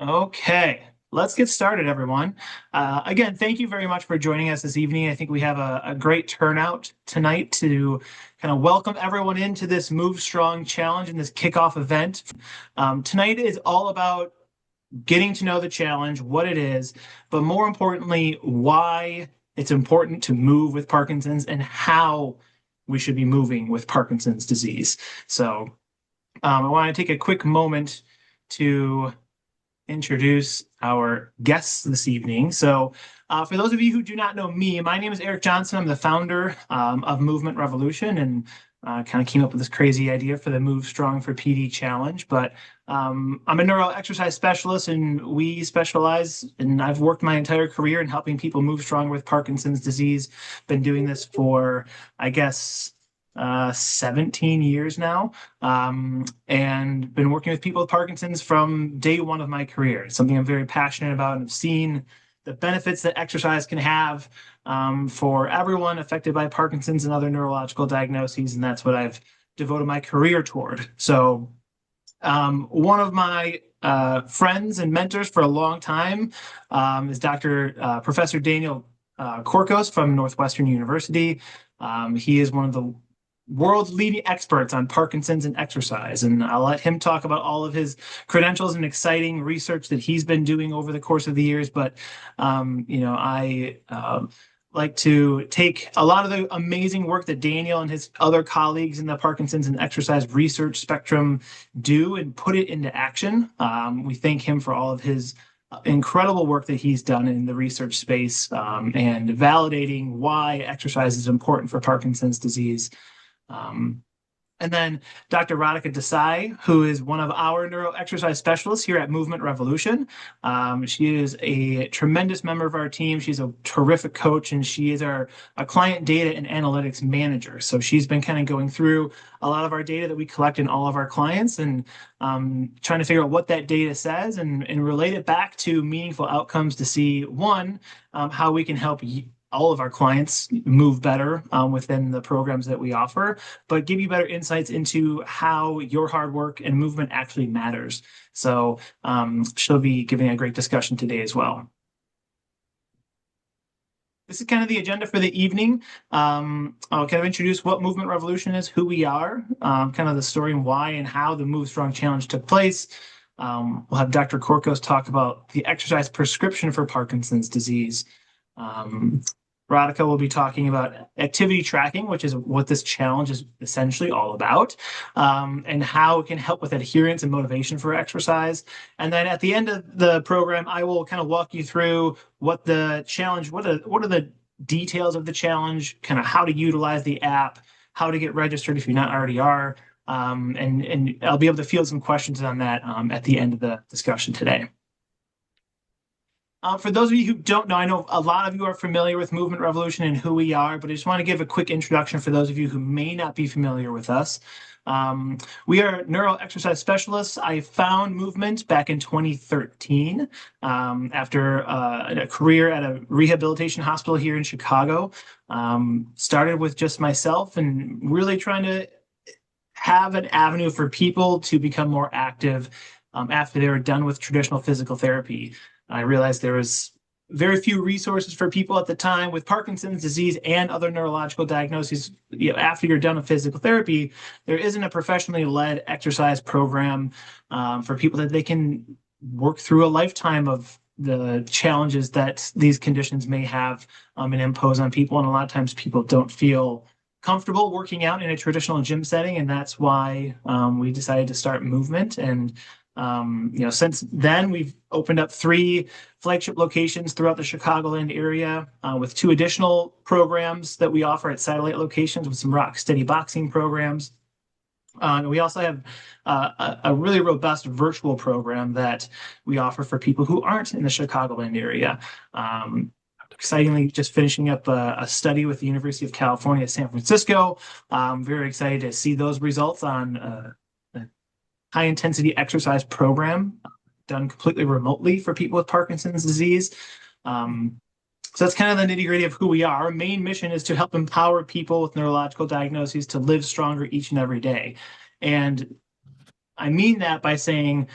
Okay, let's get started, everyone. Again, thank you very much for joining us this evening. I think we have a great turnout tonight to kind of welcome everyone into this Move Strong Challenge and this kickoff event. Tonight is all about getting to know the challenge, what it is, but more importantly, why it's important to move with Parkinson's and how we should be moving with Parkinson's disease. So, I want to take a quick moment to introduce our guests this evening. So, for those of you who do not know me, my name is Eric Johnson. I'm the founder of Movement Revolution and kind of came up with this crazy idea for the Move Strong for PD challenge. But I'm a neuro exercise specialist, and we specialize, and I've worked my entire career in helping people move stronger with Parkinson's disease. Been doing this for, I guess, 17 years now, and been working with people with Parkinson's from day one of my career. It's something I'm very passionate about, and I've seen the benefits that exercise can have for everyone affected by Parkinson's and other neurological diagnoses, and that's what I've devoted my career toward. So, one of my friends and mentors for a long time is Professor Daniel Corcos from Northwestern University. He is one of the world's leading experts on Parkinson's and exercise. And I'll let him talk about all of his credentials and exciting research that he's been doing over the course of the years. But, I like to take a lot of the amazing work that Daniel and his other colleagues in the Parkinson's and exercise research spectrum do and put it into action. We thank him for all of his incredible work that he's done in the research space and validating why exercise is important for Parkinson's disease. And then Dr. Radhika Desai, who is one of our neuroexercise specialists here at Movement Revolution. She is a tremendous member of our team. She's a terrific coach, and she is a client data and analytics manager. So she's been kind of going through a lot of our data that we collect in all of our clients and trying to figure out what that data says and relate it back to meaningful outcomes to see, one, how we can help all of our clients move better within the programs that we offer, but give you better insights into how your hard work and movement actually matters. So she'll be giving a great discussion today as well. This is kind of the agenda for the evening. I'll kind of introduce what Movement Revolution is, who we are, kind of the story and why and how the Move Strong Challenge took place. We'll have Dr. Corcos talk about the exercise prescription for Parkinson's disease. Radhika will be talking about activity tracking, which is what this challenge is essentially all about, and how it can help with adherence and motivation for exercise. And then at the end of the program, I will kind of walk you through what the challenge, what are the details of the challenge, kind of how to utilize the app, how to get registered if you not already are, and I'll be able to field some questions on that at the end of the discussion today. For those of you who don't know, I know a lot of you are familiar with Movement Revolution and who we are, but I just want to give a quick introduction for those of you who may not be familiar with us. We are neuro exercise specialists. I found Movement back in 2013 after a career at a rehabilitation hospital here in Chicago. Started with just myself and really trying to have an avenue for people to become more active after they were done with traditional physical therapy. I realized there was very few resources for people at the time with Parkinson's disease and other neurological diagnoses. After you're done with physical therapy, there isn't a professionally led exercise program for people that they can work through a lifetime of the challenges that these conditions may have and impose on people. And a lot of times people don't feel comfortable working out in a traditional gym setting. And that's why we decided to start Movement. And since then, we've opened up 3 flagship locations throughout the Chicagoland area with 2 additional programs that we offer at satellite locations with some rock steady boxing programs. We also have a really robust virtual program that we offer for people who aren't in the Chicagoland area. Excitingly, just finishing up a study with the University of California, San Francisco. I'm very excited to see those results on high intensity exercise program done completely remotely for people with Parkinson's disease. So that's kind of the nitty gritty of who we are. Our main mission is to help empower people with neurological diagnoses to live stronger each and every day. And I mean that by saying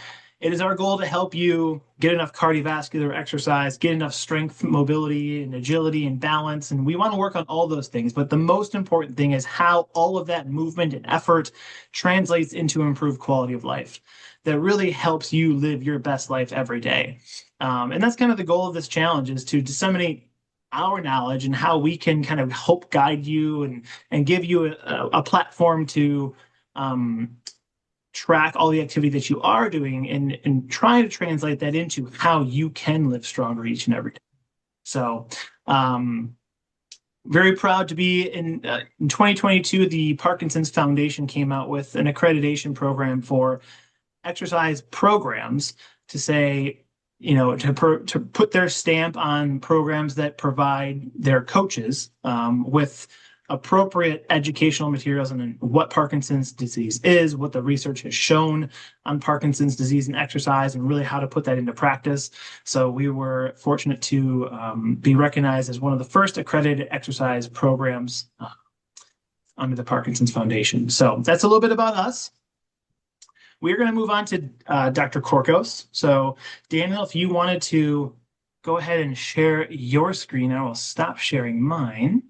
it is our goal to help you get enough cardiovascular exercise, get enough strength, mobility, and agility and balance. And we want to work on all those things. But the most important thing is how all of that movement and effort translates into improved quality of life that really helps you live your best life every day. And that's kind of the goal of this challenge, is to disseminate our knowledge and how we can kind of help guide you and give you a platform to track all the activity that you are doing and try to translate that into how you can live stronger each and every day. So, very proud to be in 2022, the Parkinson's Foundation came out with an accreditation program for exercise programs to say, to put their stamp on programs that provide their coaches with appropriate educational materials on what Parkinson's disease is, what the research has shown on Parkinson's disease and exercise, and really how to put that into practice. So we were fortunate to be recognized as one of the first accredited exercise programs under the Parkinson's Foundation. So that's a little bit about us. We're going to move on to Dr. Corcos. So Daniel, if you wanted to go ahead and share your screen, I will stop sharing mine.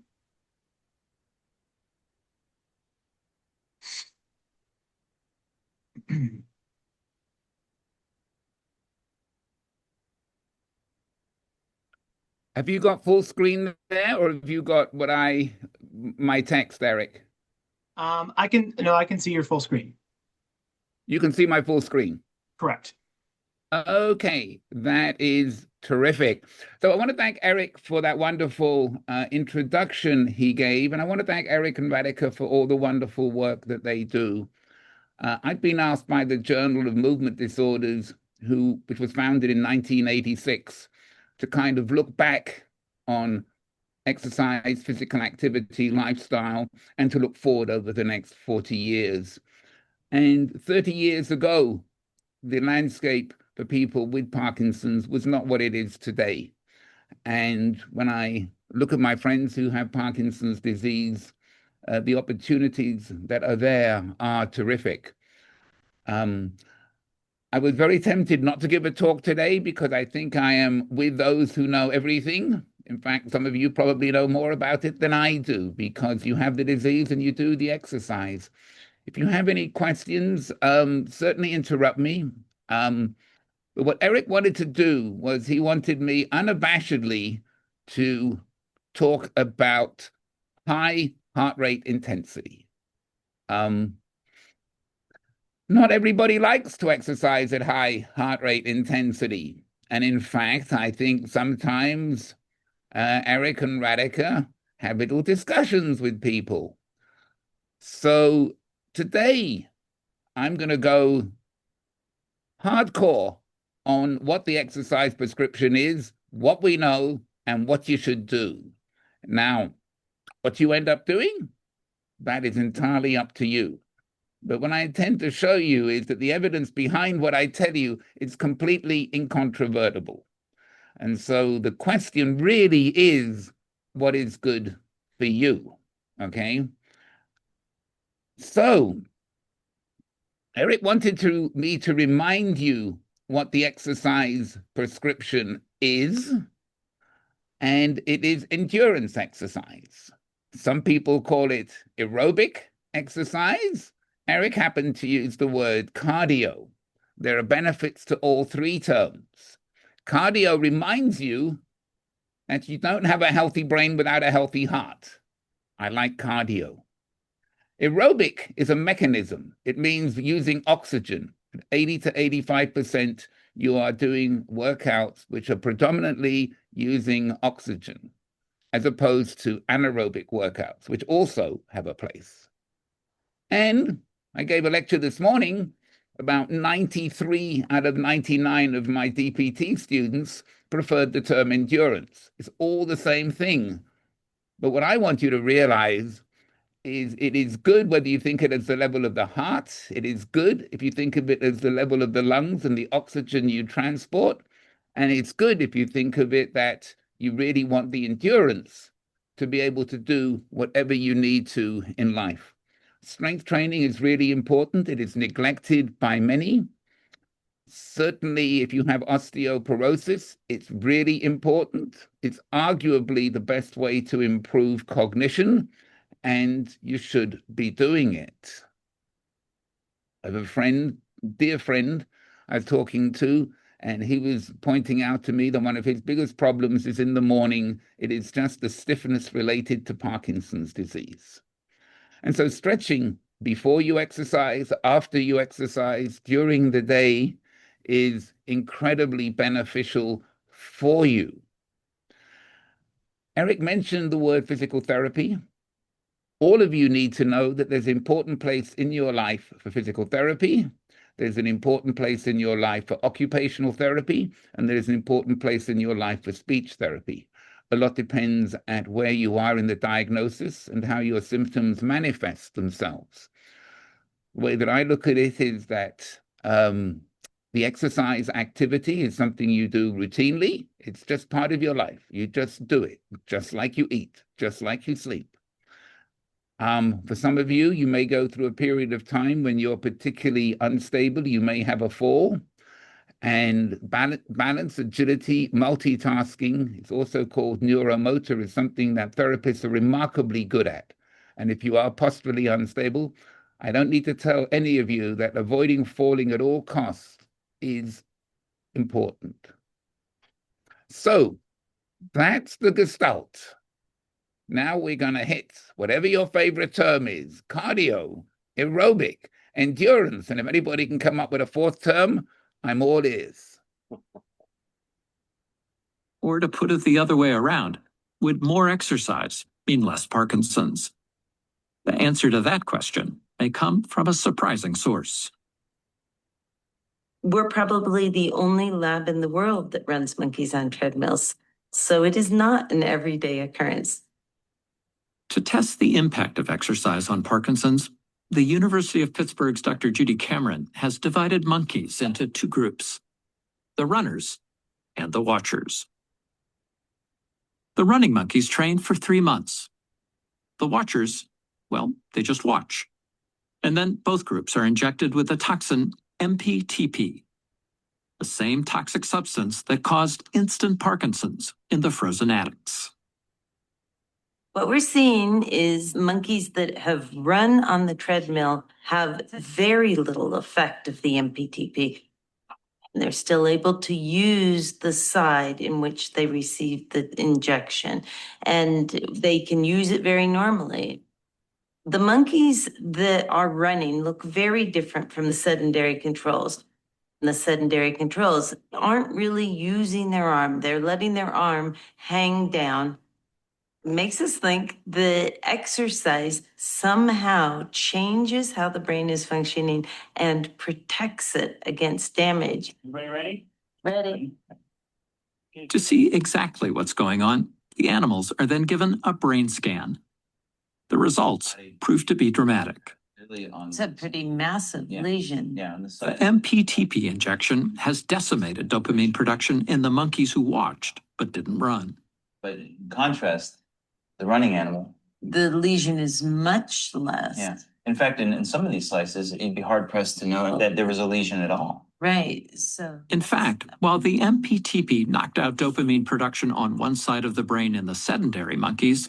Have you got full screen there, or have you got my text, Eric? I can see your full screen. You can see my full screen. Correct. Okay, that is terrific. So I want to thank Eric for that wonderful introduction he gave, and I want to thank Eric and Radhika for all the wonderful work that they do. I've been asked by the Journal of Movement Disorders, which was founded in 1986, to kind of look back on exercise, physical activity, lifestyle, and to look forward over the next 40 years. And 30 years ago, the landscape for people with Parkinson's was not what it is today. And when I look at my friends who have Parkinson's disease, the opportunities that are there are terrific. I was very tempted not to give a talk today because I think I am with those who know everything. In fact, some of you probably know more about it than I do because you have the disease and you do the exercise. If you have any questions, certainly interrupt me. But what Eric wanted to do was he wanted me unabashedly to talk about high heart rate intensity. Not everybody likes to exercise at high heart rate intensity. And in fact, I think sometimes Eric and Radhika have little discussions with people. So today, I'm going to go hardcore on what the exercise prescription is, what we know, and what you should do. Now, what you end up doing, that is entirely up to you. But what I intend to show you is that the evidence behind what I tell you is completely incontrovertible. And so the question really is, what is good for you? Okay? So Eric wanted me to remind you what the exercise prescription is, and it is endurance exercise. Some people call it aerobic exercise. Eric happened to use the word cardio. There are benefits to all three terms. Cardio reminds you that you don't have a healthy brain without a healthy heart. I like cardio. Aerobic is a mechanism. It means using oxygen. 80 to 85%, you are doing workouts which are predominantly using oxygen, as opposed to anaerobic workouts, which also have a place. And I gave a lecture this morning. About 93 out of 99 of my DPT students preferred the term endurance. It's all the same thing. But what I want you to realize is it is good whether you think it as the level of the heart. It is good if you think of it as the level of the lungs and the oxygen you transport. And it's good if you think of it that you really want the endurance to be able to do whatever you need to in life. Strength training is really important. It is neglected by many. Certainly, if you have osteoporosis, it's really important. It's arguably the best way to improve cognition, and you should be doing it. I have a friend, dear friend, I was talking to, and he was pointing out to me that one of his biggest problems is in the morning. It is just the stiffness related to Parkinson's disease. And so stretching before you exercise, after you exercise, during the day is incredibly beneficial for you. Eric mentioned the word physical therapy. All of you need to know that there's an important place in your life for physical therapy. There's an important place in your life for occupational therapy, and there's an important place in your life for speech therapy. A lot depends at where you are in the diagnosis and how your symptoms manifest themselves. The way that I look at it is that the exercise activity is something you do routinely. It's just part of your life. You just do it, just like you eat, just like you sleep. For some of you, you may go through a period of time when you're particularly unstable. You may have a fall. And balance, agility, multitasking, it's also called neuromotor, is something that therapists are remarkably good at. And if you are posturally unstable, I don't need to tell any of you that avoiding falling at all costs is important. So that's the gestalt. Now we're going to hit whatever your favorite term is: cardio, aerobic, endurance. And if anybody can come up with a fourth term, I'm all ears. Or to put it the other way around, would more exercise mean less Parkinson's? The answer to that question may come from a surprising source. We're probably the only lab in the world that runs monkeys on treadmills, so it is not an everyday occurrence. To test the impact of exercise on Parkinson's, the University of Pittsburgh's Dr. Judy Cameron has divided monkeys into two groups: the runners and the watchers. The running monkeys train for 3 months. The watchers, well, they just watch. And then both groups are injected with the toxin MPTP, the same toxic substance that caused instant Parkinson's in the frozen addicts. What we're seeing is monkeys that have run on the treadmill have very little effect of the MPTP. They're still able to use the side in which they received the injection, and they can use it very normally. The monkeys that are running look very different from the sedentary controls. And the sedentary controls aren't really using their arm. They're letting their arm hang down. It makes us think that exercise somehow changes how the brain is functioning and protects it against damage. Everybody ready? Ready. To see exactly what's going on, the animals are then given a brain scan. The results prove to be dramatic. It's a pretty massive lesion. The MPTP injection has decimated dopamine production in the monkeys who watched but didn't run. But in contrast, the running animal, The lesion is much less. yeah. In fact, in some of these slices, you'd be hard pressed to know that there was a lesion at all. Right. So In fact, while the MPTP knocked out dopamine production on one side of the brain in the sedentary monkeys,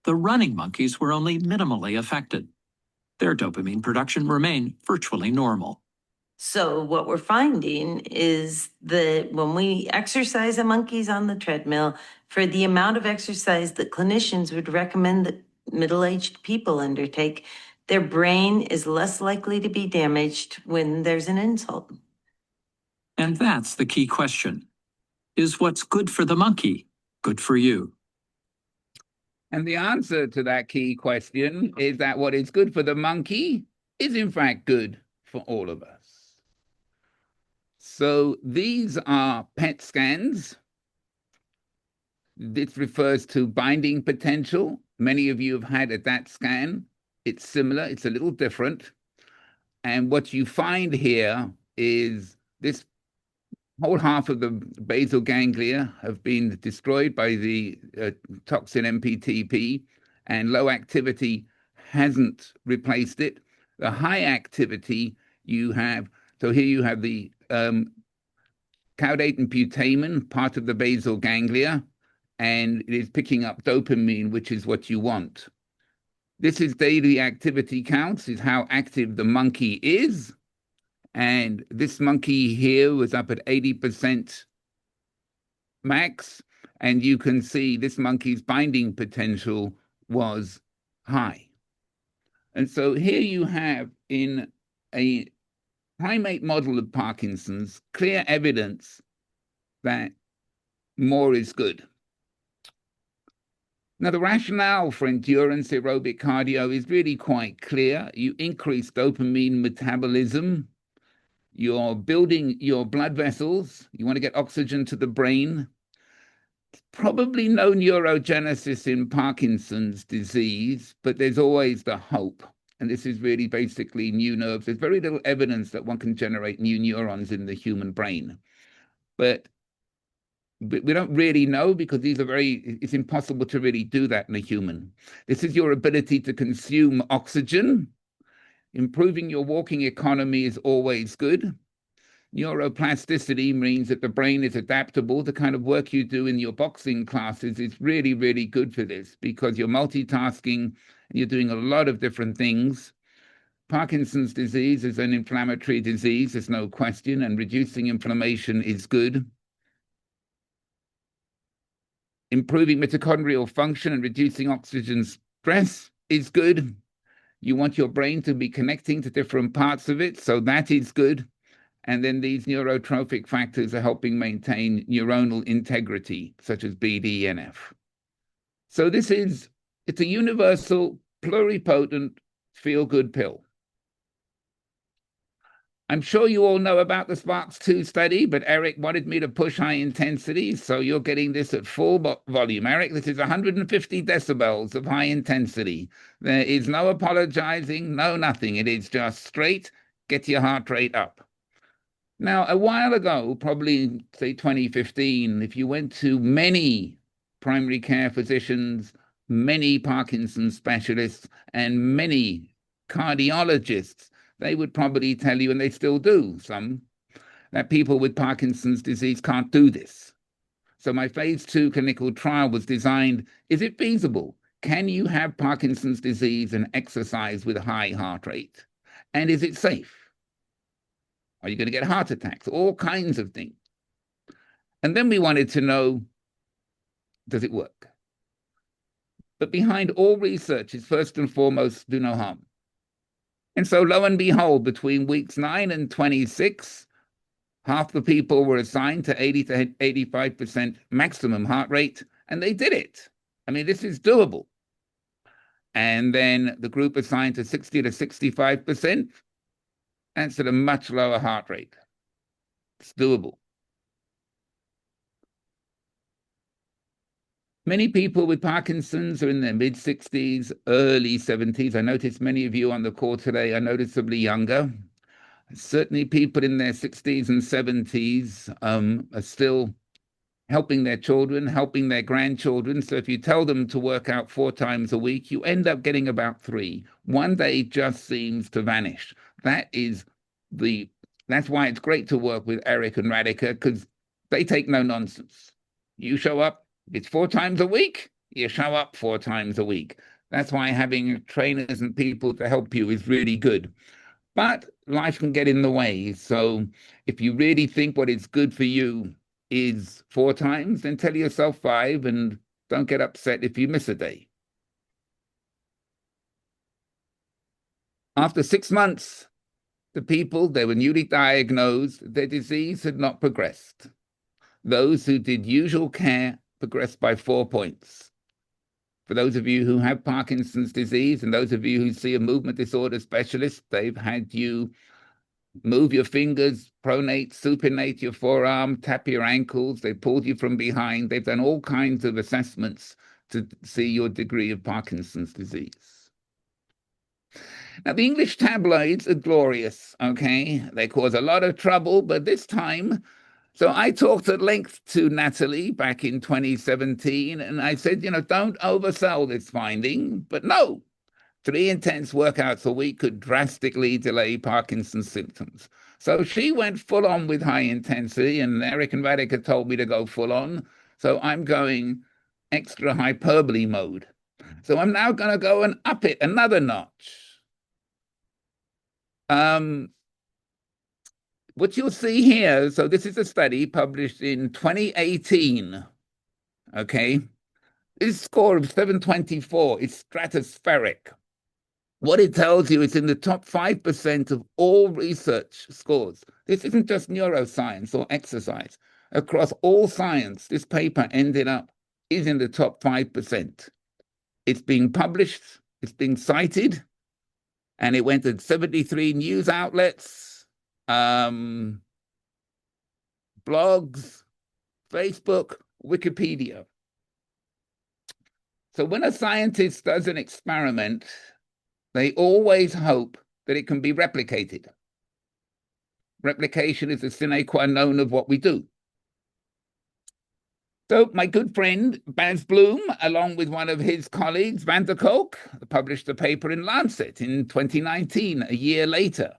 the running monkeys were only minimally affected. Their dopamine production remained virtually normal. So what we're finding is that when we exercise the monkeys on the treadmill, for the amount of exercise that clinicians would recommend that middle-aged people undertake, their brain is less likely to be damaged when there's an insult. And that's the key question. Is what's good for the monkey good for you? And the answer to that key question is that what is good for the monkey is in fact good for all of us. So these are PET scans. This refers to binding potential. Many of you have had a DAT scan. It's similar, it's a little different. And what you find here is this whole half of the basal ganglia have been destroyed by the toxin MPTP, and low activity hasn't replaced it. The high activity you have, so here you have the caudate and putamen, part of the basal ganglia, and it is picking up dopamine, which is what you want. This is daily activity counts, is how active the monkey is. And this monkey here was up at 80% max. And you can see this monkey's binding potential was high. And so here you have, in a primate model of Parkinson's, clear evidence that more is good. Now, the rationale for endurance aerobic cardio is really quite clear. You increase dopamine metabolism. You're building your blood vessels. You want to get oxygen to the brain. Probably no neurogenesis in Parkinson's disease, but there's always the hope. And this is really basically new nerves. There's very little evidence that one can generate new neurons in the human brain. But we don't really know, because it's impossible to really do that in a human. This is your ability to consume oxygen. Improving your walking economy is always good. Neuroplasticity means that the brain is adaptable. The kind of work you do in your boxing classes is really, really good for this, because you're multitasking and you're doing a lot of different things. Parkinson's disease is an inflammatory disease, there's no question, and reducing inflammation is good. Improving mitochondrial function and reducing oxygen stress is good. You want your brain to be connecting to different parts of it, so that is good. And then these neurotrophic factors are helping maintain neuronal integrity, such as BDNF. So it's a universal, pluripotent, feel-good pill. I'm sure you all know about the SPARKS-2 study, but Eric wanted me to push high intensity, so you're getting this at full volume. Eric, this is 150 decibels of high intensity. There is no apologizing, no nothing. It is just straight, get your heart rate up. Now, a while ago, probably, say, 2015, if you went to many primary care physicians, many Parkinson's specialists, and many cardiologists, they would probably tell you, and they still do, some, that people with Parkinson's disease can't do this. So my phase 2 clinical trial was designed, is it feasible? Can you have Parkinson's disease and exercise with a high heart rate? And is it safe? Are you going to get heart attacks? All kinds of things. And then we wanted to know, does it work? But behind all research is first and foremost, do no harm. And so lo and behold, between weeks 9 and 26, half the people were assigned to 80 to 85% maximum heart rate, and they did it. I mean, this is doable. And then the group assigned to 60 to 65%, that's at a much lower heart rate. It's doable. Many people with Parkinson's are in their mid-60s, early 70s. I noticed many of you on the call today are noticeably younger. Certainly people in their 60s and 70s are still helping their children, helping their grandchildren. So if you tell them to work out 4 times a week, you end up getting about 3. One day just seems to vanish. That's why it's great to work with Eric and Radhika, because they take no nonsense. You show up, it's 4 times a week, you show up 4 times a week. That's why having trainers and people to help you is really good. But life can get in the way. So if you really think what is good for you is 4 times, then tell yourself 5 and don't get upset if you miss a day. After 6 months, the people, they were newly diagnosed, their disease had not progressed. Those who did usual care progressed by 4 points. For those of you who have Parkinson's disease and those of you who see a movement disorder specialist, they've had you move your fingers, pronate, supinate your forearm, tap your ankles. They pulled you from behind. They've done all kinds of assessments to see your degree of Parkinson's disease. Now, the English tabloids are glorious, okay? They cause a lot of trouble, but this time, so I talked at length to Natalie back in 2017, and I said, don't oversell this finding, but no, 3 intense workouts a week could drastically delay Parkinson's symptoms. So she went full on with high intensity, and Eric and Radhika told me to go full on. So I'm going extra hyperbole mode. So I'm now going to go and up it another notch. What you'll see here, so this is a study published in 2018, okay? This score of 724 is stratospheric. What it tells you is in the top 5% of all research scores. This isn't just neuroscience or exercise. Across all science, this paper ended up is in the top 5%. It's being published, it's being cited, and it went to 73 news outlets, blogs, Facebook, Wikipedia. So when a scientist does an experiment, they always hope that it can be replicated. Replication is a sine qua non of what we do. So my good friend Baz Bloom, along with one of his colleagues, Van der Kolk, published a paper in Lancet in 2019, a year later.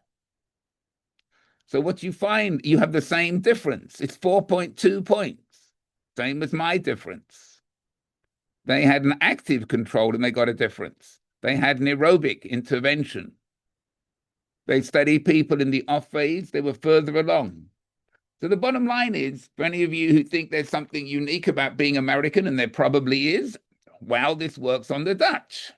So what you find, you have the same difference. It's 4.2 points, same as my difference. They had an active control and they got a difference. They had an aerobic intervention. They studied people in the off phase, they were further along. So the bottom line is, for any of you who think there's something unique about being American, and there probably is, well, this works on the Dutch.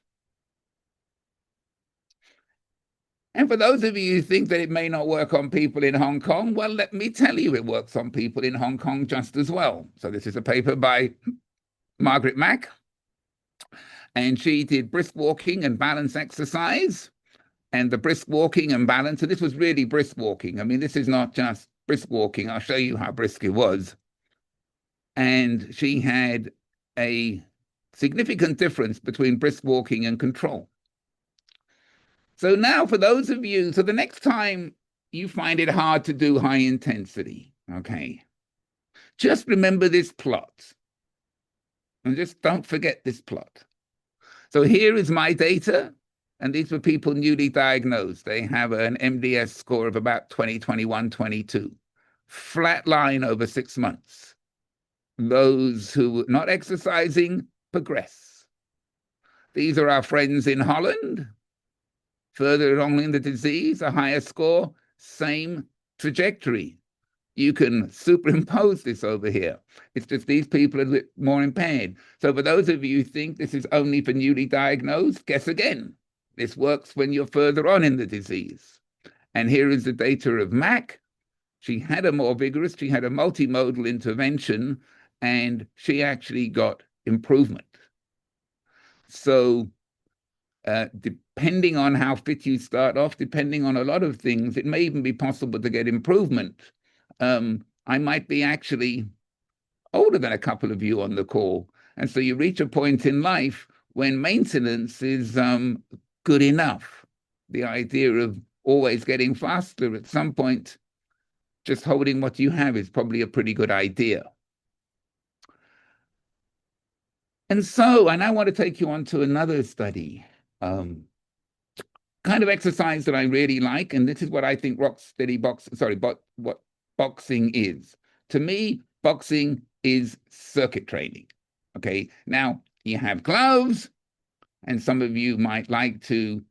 And for those of you who think that it may not work on people in Hong Kong, well, let me tell you, it works on people in Hong Kong just as well. So this is a paper by Margaret Mack, and she did brisk walking and balance exercise. And the brisk walking and balance, and this was really brisk walking. I mean, this is not just brisk walking. I'll show you how brisk it was. And she had a significant difference between brisk walking and control. So now for those of you, so the next time you find it hard to do high intensity, okay, just remember this plot. And just don't forget this plot. So here is my data. And these were people newly diagnosed. They have an MDS score of about 20, 21, 22. Flat line over 6 months. Those who were not exercising progress. These are our friends in Holland. Further along in the disease, a higher score, same trajectory. You can superimpose this over here. It's just these people are more impaired. So for those of you who think this is only for newly diagnosed, guess again. This works when you're further on in the disease. And here is the data of Mac. She had a more vigorous, she had a multimodal intervention, and she actually got improvement. So depending on how fit you start off, depending on a lot of things, it may even be possible to get improvement. I might be actually older than a couple of you on the call. And so you reach a point in life when maintenance is good enough. The idea of always getting faster at some point, just holding what you have is probably a pretty good idea. And so I now want to take you on to another study, kind of exercise that I really like, and this is what I think what boxing is. To me, boxing is circuit training. Okay, now you have gloves, and some of you might like to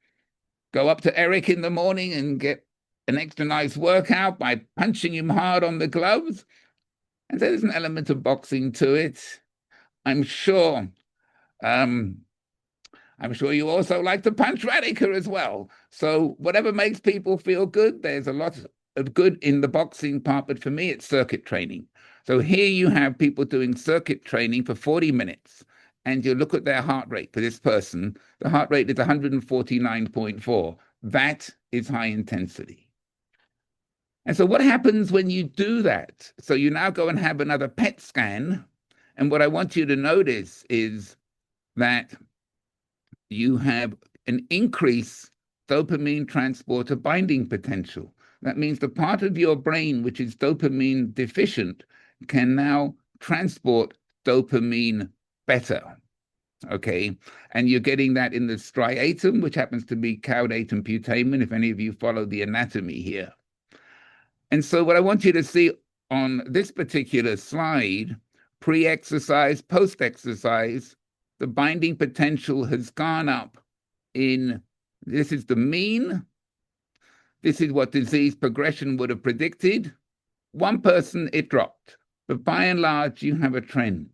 go up to Eric in the morning and get an extra nice workout by punching him hard on the gloves. And there's an element of boxing to it. I'm sure you also like to punch Radhika as well. So whatever makes people feel good, there's a lot of good in the boxing part, but for me, it's circuit training. So here you have people doing circuit training for 40 minutes, and you look at their heart rate for this person. The heart rate is 149.4. That is high intensity. And so what happens when you do that? So you now go and have another PET scan, and what I want you to notice is that you have an increased dopamine transporter binding potential. That means the part of your brain which is dopamine deficient can now transport dopamine better. Okay, and you're getting that in the striatum, which happens to be caudate and putamen, if any of you follow the anatomy here. And so what I want you to see on this particular slide, pre-exercise, post-exercise, the binding potential has gone up this is the mean. This is what disease progression would have predicted. One person, it dropped. But by and large, you have a trend.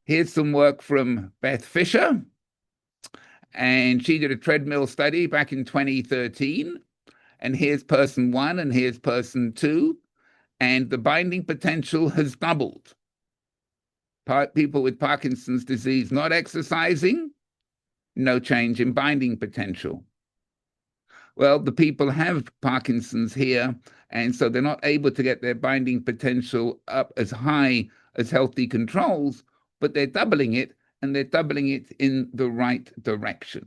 Here's some work from Beth Fisher. And she did a treadmill study back in 2013. And here's person 1 and here's person 2. And the binding potential has doubled. People with Parkinson's disease not exercising, no change in binding potential. Well, the people have Parkinson's here, and so they're not able to get their binding potential up as high as healthy controls, but they're doubling it, and they're doubling it in the right direction.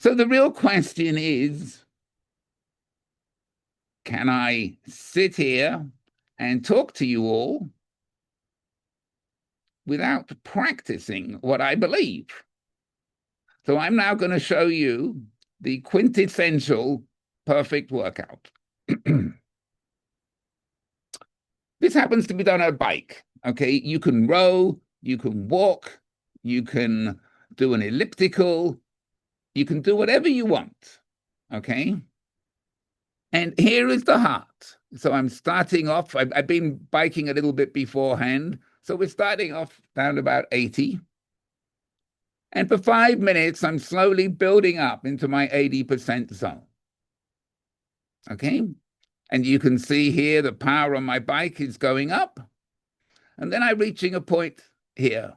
So the real question is, can I sit here and talk to you all without practicing what I believe? So I'm now going to show you the quintessential perfect workout. This happens to be done on a bike, okay? You can row, you can walk, you can do an elliptical, you can do whatever you want, okay? And here is the heart. So I'm starting off, I've been biking a little bit beforehand, so we're starting off down about 80. And for 5 minutes, I'm slowly building up into my 80% zone. Okay? And you can see here the power on my bike is going up. And then I'm reaching a point here.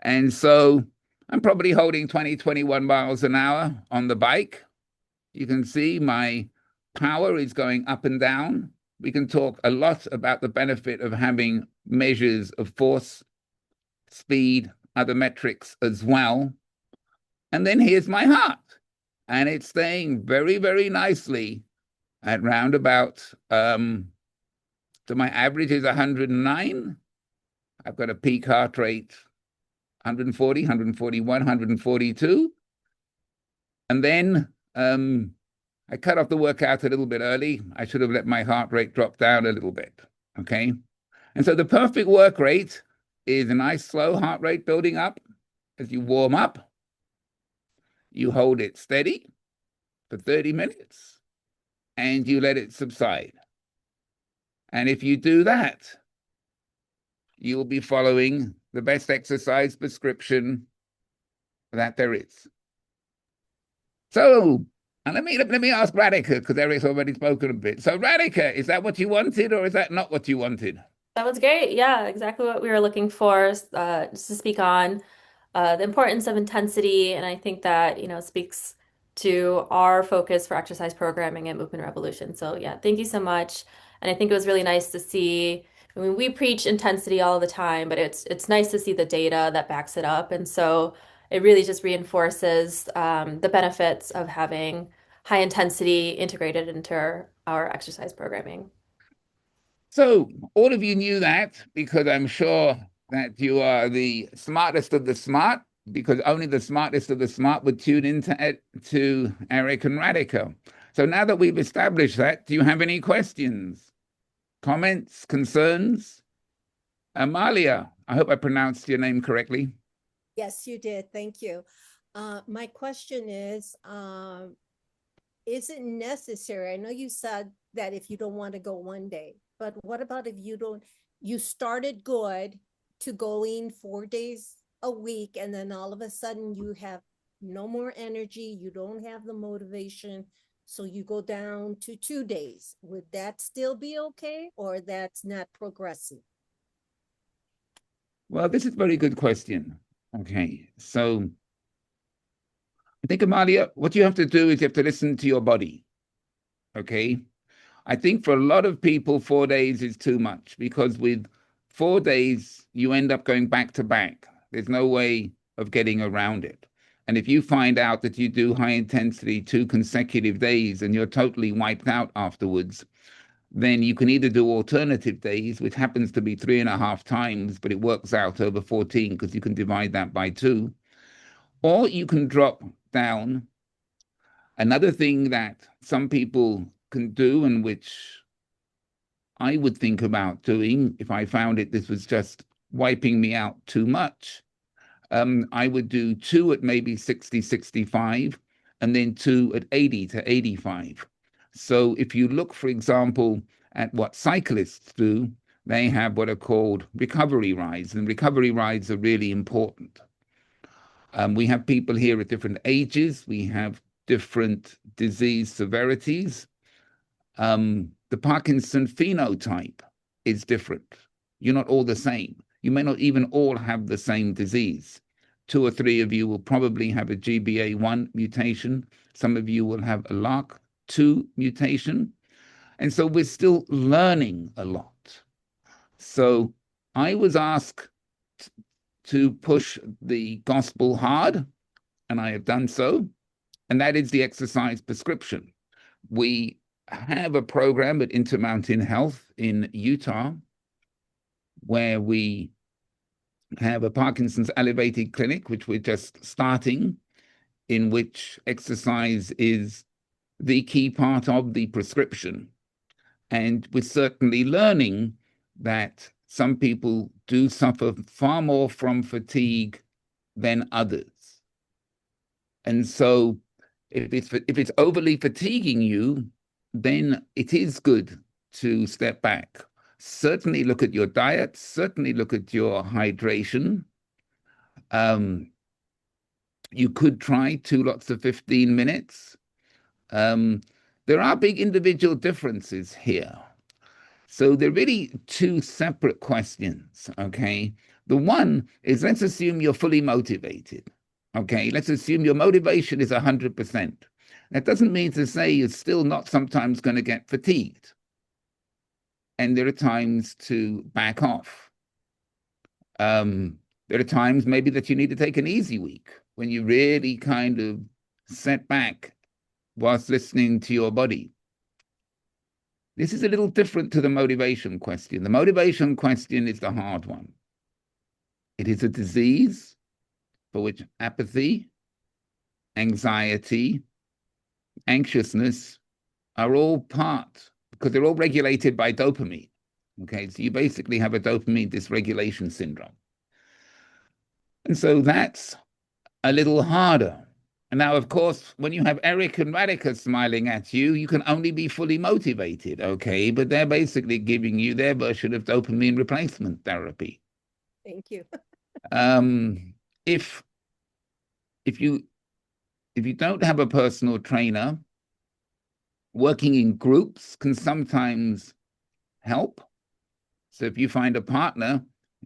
And so I'm probably holding 20, 21 miles an hour on the bike. You can see my power is going up and down. We can talk a lot about the benefit of having measures of force, speed, other metrics as well. And then here's my heart. And it's staying very, very nicely at round about, so my average is 109. I've got a peak heart rate, 140, 141, 142. And then I cut off the workout a little bit early. I should have let my heart rate drop down a little bit, okay? And so the perfect work rate is a nice slow heart rate building up as you warm up. You hold it steady for 30 minutes and you let it subside. And if you do that, you'll be following the best exercise prescription that there is. So, and let me ask Radhika, because Eric's already spoken a bit. So Radhika, is that what you wanted or is that not what you wanted? That was great. Yeah, exactly what we were looking for, just to speak on the importance of intensity. And I think that, speaks to our focus for exercise programming at Movement Revolution. So yeah, thank you so much. And I think it was really nice to see, I mean, we preach intensity all the time, but it's nice to see the data that backs it up. And so it really just reinforces the benefits of having high intensity integrated into our exercise programming. So all of you knew that because I'm sure that you are the smartest of the smart, because only the smartest of the smart would tune into to Eric and Radhika. So now that we've established that, do you have any questions, comments, concerns? Amalia, I hope I pronounced your name correctly. Yes, you did. Thank you. My question is it necessary? I know you said that if you don't want to go one day, but what about if you started good to going 4 days a week and then all of a sudden you have no more energy, you don't have the motivation, so you go down to 2 days. Would that still be okay or that's not progressive? Well, this is a very good question. Okay, so I think, Amalia, what you have to do is you have to listen to your body. Okay, I think for a lot of people, 4 days is too much because with 4 days, you end up going back to back. There's no way of getting around it. And if you find out that you do high intensity 2 consecutive days and you're totally wiped out afterwards, then you can either do alternative days, which happens to be 3.5 times, but it works out over 14 because you can divide that by 2, or you can drop down Another thing that some people can do, and which I would think about doing if I found this was just wiping me out too much, I would do 2 at maybe 60, 65, and then 2 at 80 to 85. So if you look, for example, at what cyclists do, they have what are called recovery rides, and recovery rides are really important. We have people here at different ages. We have different disease severities. The Parkinson phenotype is different. You're not all the same. You may not even all have the same disease. 2 or 3 of you will probably have a GBA1 mutation. Some of you will have a LRRK2 mutation. And so we're still learning a lot. So I was asked to push the gospel hard, and I have done so, and that is the exercise prescription. We have a program at Intermountain Health in Utah where we have a Parkinson's elevated clinic, which we're just starting, in which exercise is the key part of the prescription. And we're certainly learning that some people do suffer far more from fatigue than others. And so if it's overly fatiguing you, then it is good to step back. Certainly look at your diet, certainly look at your hydration. You could try 2 lots of 15 minutes. There are big individual differences here. So they're really 2 separate questions, okay? The one is, let's assume you're fully motivated, okay? Let's assume your motivation is 100%. That doesn't mean to say you're still not sometimes going to get fatigued. And there are times to back off. There are times maybe that you need to take an easy week when you really kind of set back whilst listening to your body. This is a little different to the motivation question. The motivation question is the hard one. It is a disease for which apathy, anxiety, anxiousness are all part, because they're all regulated by dopamine. Okay, so you basically have a dopamine dysregulation syndrome. And so that's a little harder. And now, of course, when you have Eric and Radhika smiling at you, you can only be fully motivated, okay? But they're basically giving you their version of dopamine replacement therapy. Thank you. If you don't have a personal trainer, working in groups can sometimes help. So if you find a partner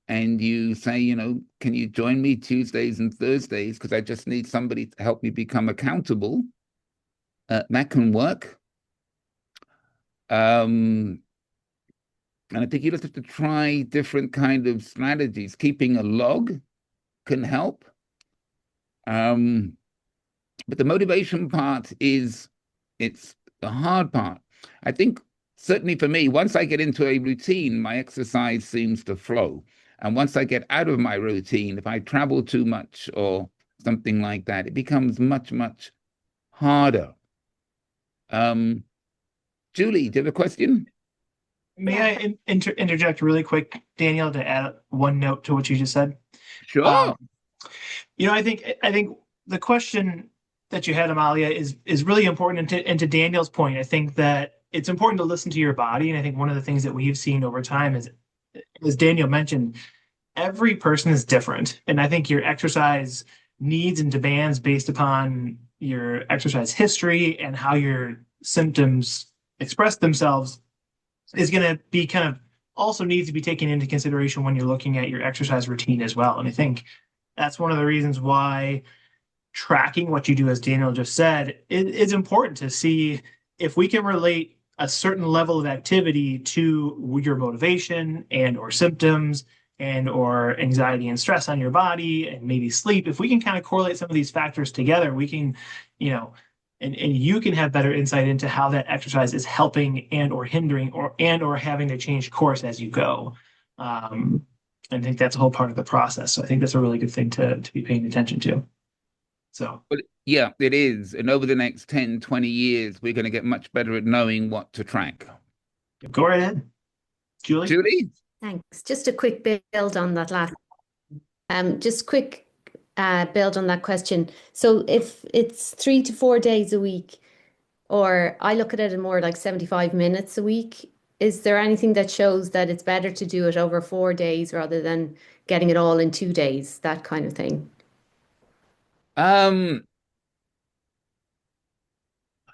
and you say, you know, can you join me Tuesdays and Thursdays because I just need somebody to help me become accountable, that can work. And I think you just have to try different kind of strategies. Keeping a log can help. But the motivation part it's the hard part. I think certainly for me, once I get into a routine, my exercise seems to flow. And once I get out of my routine, if I travel too much or something like that, it becomes much, much harder. Julie, do you have a question? May I interject really quick, Daniel, to add one note to what you just said? Sure. You know, I think the question that you had, Amalia, is really important. And to Daniel's point, I think that it's important to listen to your body. And I think one of the things that we've seen over time is, as Daniel mentioned, every person is different. And I think your exercise needs and demands based upon your exercise history and how your symptoms express themselves is going to be kind of also needs to be taken into consideration when you're looking at your exercise routine as well. And I think that's one of the reasons why tracking what you do, as Daniel just said, it's important to see if we can relate a certain level of activity to your motivation and or symptoms and or anxiety and stress on your body and maybe sleep. If we can kind of correlate some of these factors together, we can, you know, and you can have better insight into how that exercise is helping and or hindering or having to change course as you go. I think that's a whole part of the process. So I think that's a really good thing to be paying attention to. So But yeah, it is. And over the next 10, 20 years, we're going to get much better at knowing what to track. go right ahead, Julie. Julie? Thanks. Just a quick build on that last. Just quick build on that question. So if it's 3 to 4 days a week, or I look at it in more like 75 minutes a week, is there anything that shows that it's better to do it over 4 days rather than getting it all in 2 days, that kind of thing?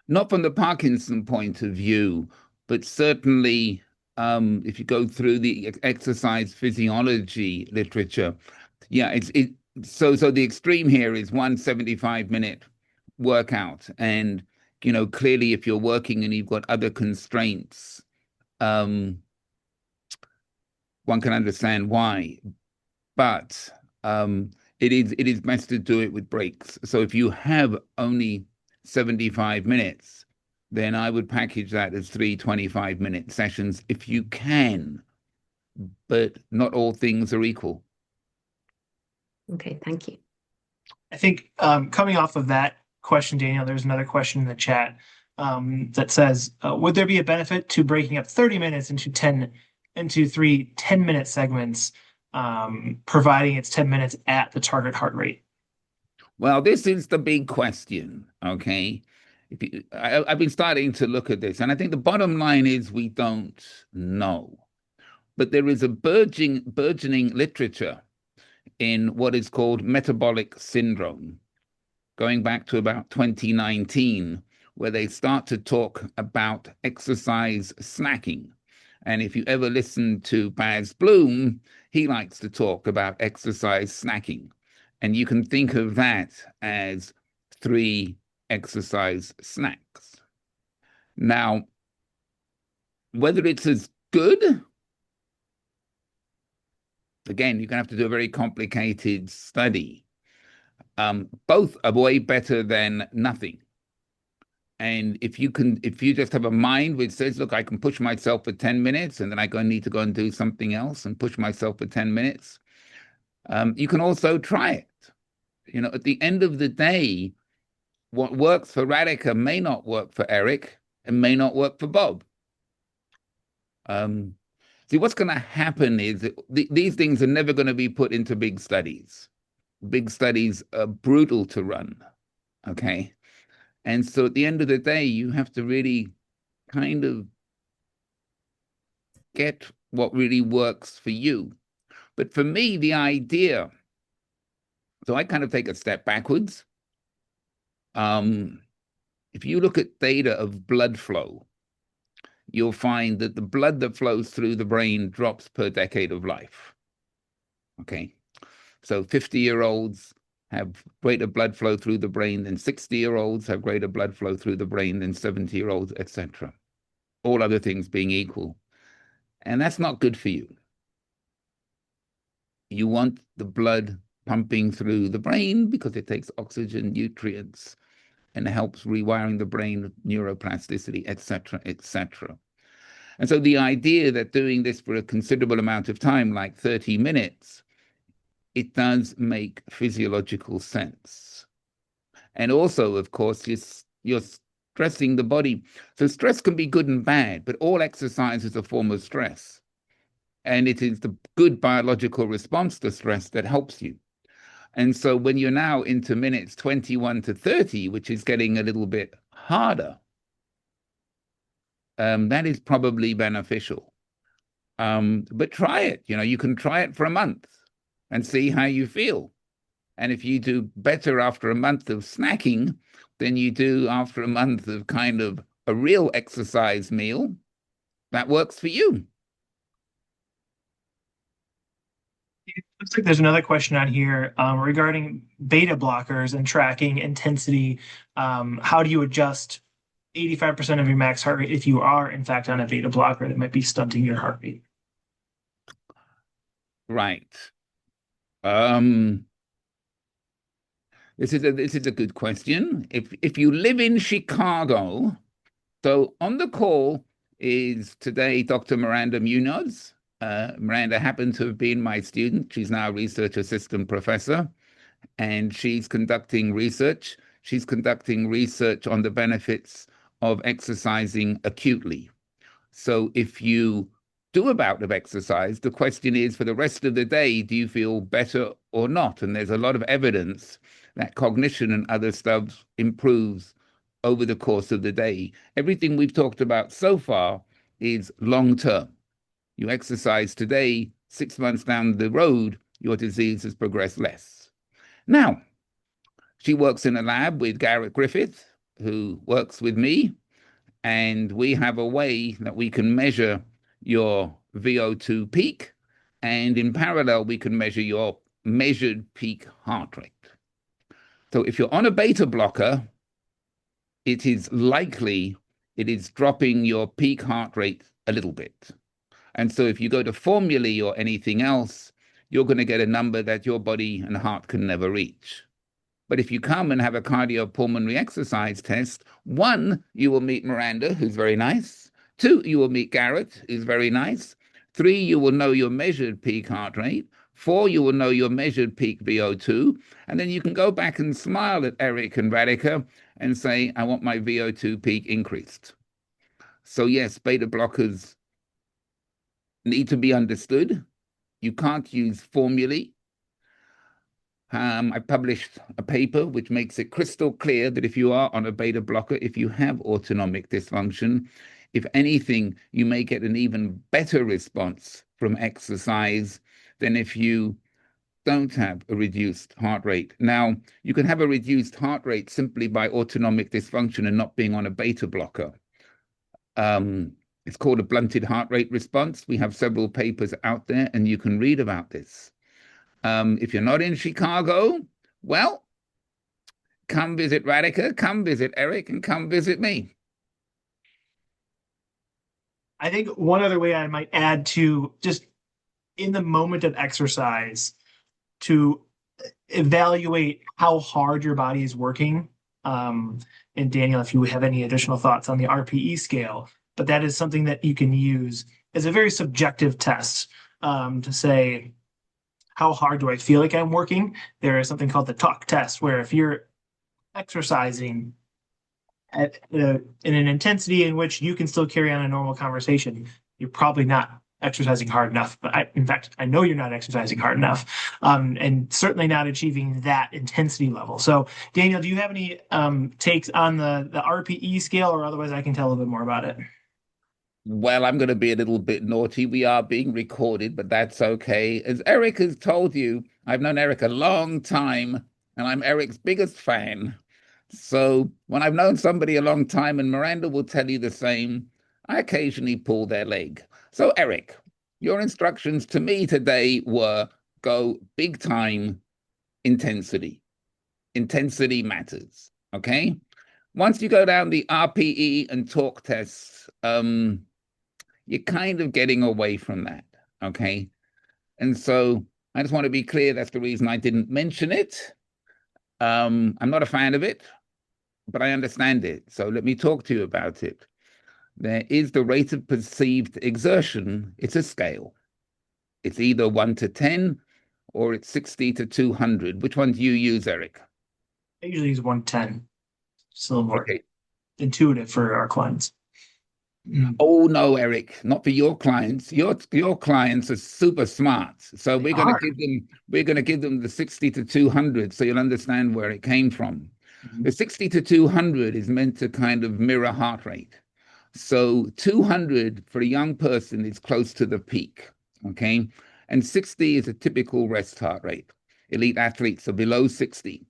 Not from the Parkinson point of view, but certainly if you go through the exercise physiology literature, yeah, so the extreme here is 175-minute workout. And, clearly if you're working and you've got other constraints, one can understand why. But it is best to do it with breaks. So if you have only 75 minutes, then I would package that as 3 25-minute sessions if you can. But not all things are equal. Okay, thank you. I think coming off of that question, Daniel, there's another question in the chat that says, would there be a benefit to breaking up 30 minutes into 3 10-minute segments, providing it's 10 minutes at the target heart rate? Well, this is the big question, okay? I've been starting to look at this, and I think the bottom line is we don't know. But there is a burgeoning literature in what is called metabolic syndrome, going back to about 2019, where they start to talk about exercise snacking. And if you ever listen to Baz Bloom, he likes to talk about exercise snacking. And you can think of that as 3 exercise snacks. Now, whether it's as good, again, you're going to have to do a very complicated study. Both are way better than nothing. And if you just have a mind which says, look, I can push myself for 10 minutes and then I need to go and do something else and push myself for 10 minutes, you can also try it. At the end of the day, what works for Radhika may not work for Eric and may not work for Bob. See, what's going to happen is that these things are never going to be put into big studies. Big studies are brutal to run, okay? And so at the end of the day, you have to really kind of get what really works for you. But for me, the idea, so I kind of take a step backwards. If you look at data of blood flow, you'll find that the blood that flows through the brain drops per decade of life. Okay, so 50-year-olds have greater blood flow through the brain than 60-year-olds, have greater blood flow through the brain than 70-year-olds, etc. All other things being equal. And that's not good for you. You want the blood pumping through the brain because it takes oxygen, nutrients, and helps rewiring the brain, neuroplasticity, etc., etc. And so the idea that doing this for a considerable amount of time, like 30 minutes, it does make physiological sense. And also, of course, you're stressing the body. So stress can be good and bad, but all exercise is a form of stress. And it is the good biological response to stress that helps you. And so when you're now into minutes 21 to 30, which is getting a little bit harder, that is probably beneficial. But try it. You can try it for a month and see how you feel. And if you do better after a month of snacking than you do after a month of kind of a real exercise meal, that works for you. It looks like there's another question on here regarding beta blockers and tracking intensity. How do you adjust 85% of your max heart rate if you are, in fact, on a beta blocker that might be stunting your heart rate? Right. This is a good question. If you live in Chicago, so on the call is today Dr. Miranda Munoz. Miranda happened to have been my student. She's now a research assistant professor and she's conducting research. She's conducting research on the benefits of exercising acutely. So if you do a bout of exercise, the question is for the rest of the day, do you feel better or not? And there's a lot of evidence that cognition and other stuff improves over the course of the day. Everything we've talked about so far is long term. You exercise today, 6 months down the road, your disease has progressed less. Now, she works in a lab with Garrett Griffith, who works with me, and we have a way that we can measure your VO2 peak, and in parallel, we can measure your measured peak heart rate. So if you're on a beta blocker, it is likely it is dropping your peak heart rate a little bit. And so if you go to formulae or anything else, you're going to get a number that your body and heart can never reach. But if you come and have a cardiopulmonary exercise test, 1, you will meet Miranda, who's very nice. 2, you will meet Garrett, who's very nice. 3, you will know your measured peak heart rate. 4, you will know your measured peak VO2. And then you can go back and smile at Eric and Radhika and say, I want my VO2 peak increased. So yes, beta blockers need to be understood. You can't use formulae. I published a paper which makes it crystal clear that if you are on a beta blocker, if you have autonomic dysfunction, if anything, you may get an even better response from exercise than if you don't have a reduced heart rate. Now, you can have a reduced heart rate simply by autonomic dysfunction and not being on a beta blocker. It's called a blunted heart rate response. We have several papers out there, and you can read about this. If you're not in Chicago, well, come visit Radhika, come visit Eric, and come visit me. I think one other way I might add to just in the moment of exercise to evaluate how hard your body is working. And Daniel, if you have any additional thoughts on the RPE scale, but that is something that you can use as a very subjective test to say, how hard do I feel like I'm working? There is something called the talk test, where if you're exercising at in an intensity in which you can still carry on a normal conversation, you're probably not exercising hard enough. But in fact, I know you're not exercising hard enough, and certainly not achieving that intensity level. So, Daniel, do you have any takes on the RPE scale, or otherwise I can tell a little bit more about it? Well, I'm going to be a little bit naughty. We are being recorded, but that's okay. As Eric has told you, I've known Eric a long time, and I'm Eric's biggest fan. So when I've known somebody a long time, and Miranda will tell you the same, I occasionally pull their leg. So Eric, your instructions to me today were go big time intensity. Intensity matters, okay? Once you go down the RPE and talk tests, you're kind of getting away from that, okay? And so I just want to be clear, that's the reason I didn't mention it. I'm not a fan of it, but I understand it. So let me talk to you about it. There is the rate of perceived exertion. It's a scale. It's either 1 to 10 or it's 60 to 200. Which one do you use, Eric? I usually use 110. Just a little more intuitive for our clients. Oh no, Eric, not for your clients. Your clients are super smart. So we're going to give them the 60 to 200 so you'll understand where it came from. Mm-hmm. The 60 to 200 is meant to kind of mirror heart rate. So 200 for a young person is close to the peak, okay? And 60 is a typical rest heart rate. Elite athletes are below 60.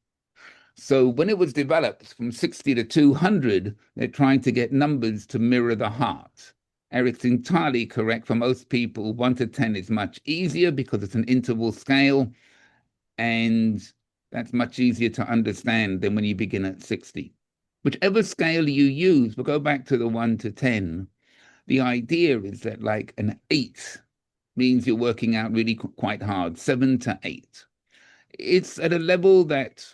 So when it was developed from 60 to 200, they're trying to get numbers to mirror the heart. Eric's entirely correct. For most people, 1 to 10 is much easier because it's an interval scale, and that's much easier to understand than when you begin at 60. Whichever scale you use, we'll go back to the 1 to 10. The idea is that like an 8 means you're working out really quite hard, 7 to 8. It's at a level that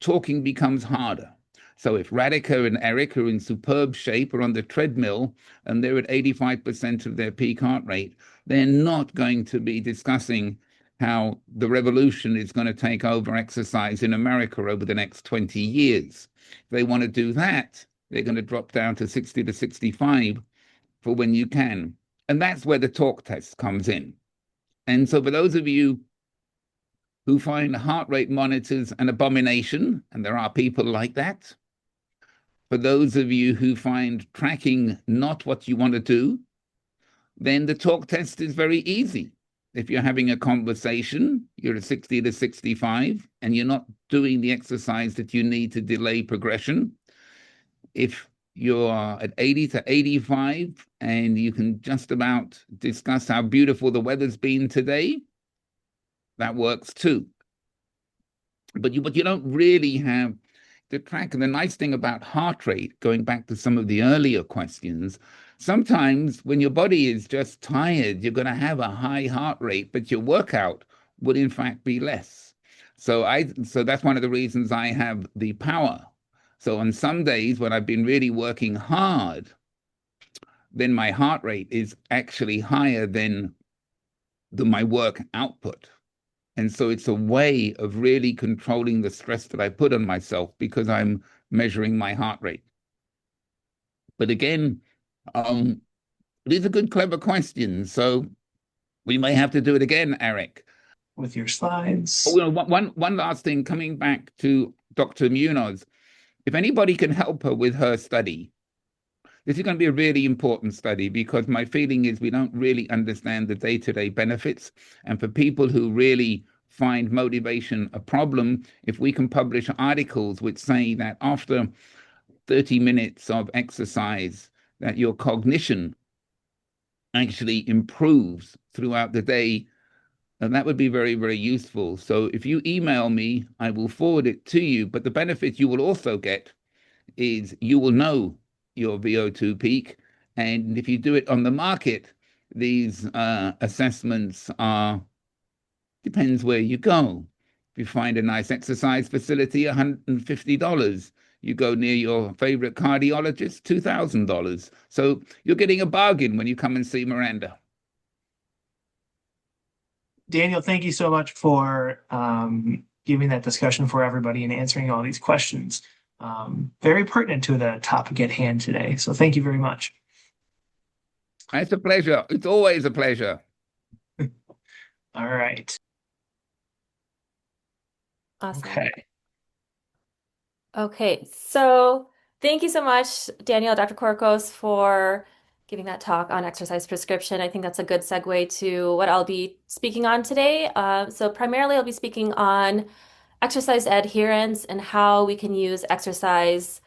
talking becomes harder. So if Radhika and Eric are in superb shape or on the treadmill and they're at 85% of their peak heart rate, they're not going to be discussing how the revolution is going to take over exercise in America over the next 20 years. If they want to do that, they're going to drop down to 60 to 65 for when you can. And that's where the talk test comes in. And so for those of you who find heart rate monitors an abomination, and there are people like that, for those of you who find tracking not what you want to do, then the talk test is very easy. If you're having a conversation, you're at 60 to 65, and you're not doing the exercise that you need to delay progression. If you're at 80 to 85, and you can just about discuss how beautiful the weather's been today, that works too. But you don't really have to track. And the nice thing about heart rate, going back to some of the earlier questions, sometimes when your body is just tired, you're going to have a high heart rate, but your workout would in fact be less. So that's one of the reasons I have the power. So on some days when I've been really working hard, then my heart rate is actually higher than my work output. And so it's a way of really controlling the stress that I put on myself because I'm measuring my heart rate. But again, these are good, clever questions. So we may have to do it again, Eric. With your slides. Oh, one last thing, coming back to Dr. Munoz. If anybody can help her with her study, this is going to be a really important study because my feeling is we don't really understand the day-to-day benefits. And for people who really find motivation a problem, if we can publish articles which say that after 30 minutes of exercise, that your cognition actually improves throughout the day, and that would be very, very useful. So if you email me, I will forward it to you. But the benefit you will also get is you will know your VO2 peak. And if you do it on the market, these assessments depends where you go. If you find a nice exercise facility, $150. You go near your favorite cardiologist, $2,000. So you're getting a bargain when you come and see Miranda. Daniel, thank you so much for giving that discussion for everybody and answering all these questions. Very pertinent to the topic at hand today. So thank you very much. It's a pleasure. It's always a pleasure. All right. Awesome. Okay. Okay, so thank you so much, Daniel, Dr. Corcos, for giving that talk on exercise prescription. I think that's a good segue to what I'll be speaking on today. So primarily I'll be speaking on exercise adherence and how we can use exercise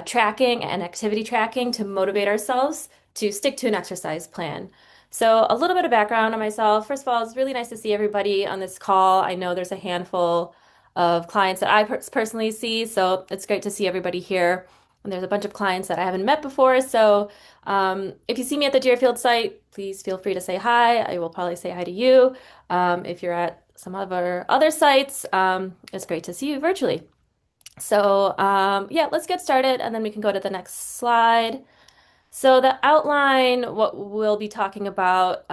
tracking and activity tracking to motivate ourselves to stick to an exercise plan. So a little bit of background on myself. First of all, it's really nice to see everybody on this call. I know there's a handful of clients that I personally see, so it's great to see everybody here. And there's a bunch of clients that I haven't met before. So if you see me at the Deerfield site, please feel free to say hi. I will probably say hi to you. If you're at some of our other sites, it's great to see you virtually. So yeah, let's get started and then we can go to the next slide. So the outline, what we'll be talking about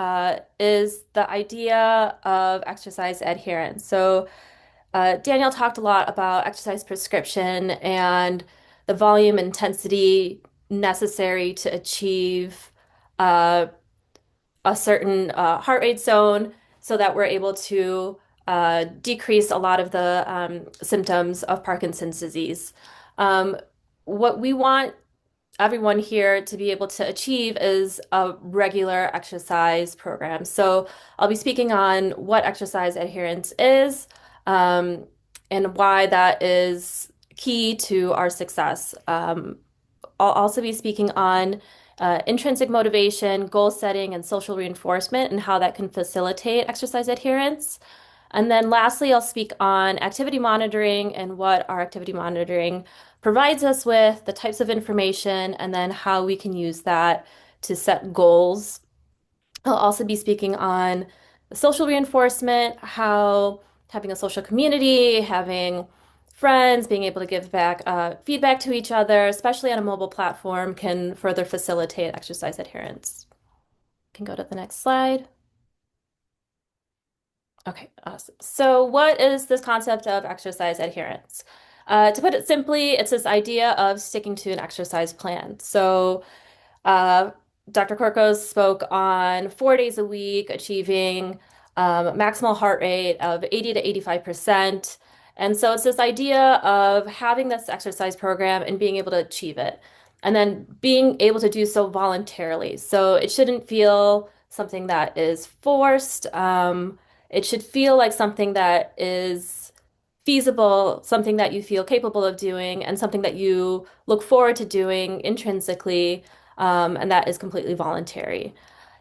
is the idea of exercise adherence. So Daniel talked a lot about exercise prescription and the volume intensity necessary to achieve a certain heart rate zone so that we're able to decrease a lot of the symptoms of Parkinson's disease. What we want everyone here to be able to achieve is a regular exercise program. So I'll be speaking on what exercise adherence is, and why that is key to our success. I'll also be speaking on intrinsic motivation, goal setting, and social reinforcement, and how that can facilitate exercise adherence. And then lastly, I'll speak on activity monitoring and what our activity monitoring provides us with, the types of information, and then how we can use that to set goals. I'll also be speaking on social reinforcement, how having a social community, having friends, being able to give back feedback to each other, especially on a mobile platform, can further facilitate exercise adherence. Can go to the next slide. Okay, awesome. So what is this concept of exercise adherence? To put it simply, it's this idea of sticking to an exercise plan. So uh, Dr. Corcos spoke on 4 days a week, achieving maximal heart rate of 80 to 85%. And so it's this idea of having this exercise program and being able to achieve it, and then being able to do so voluntarily. So it shouldn't feel something that is forced. It should feel like something that is feasible, something that you feel capable of doing, and something that you look forward to doing intrinsically, and that is completely voluntary.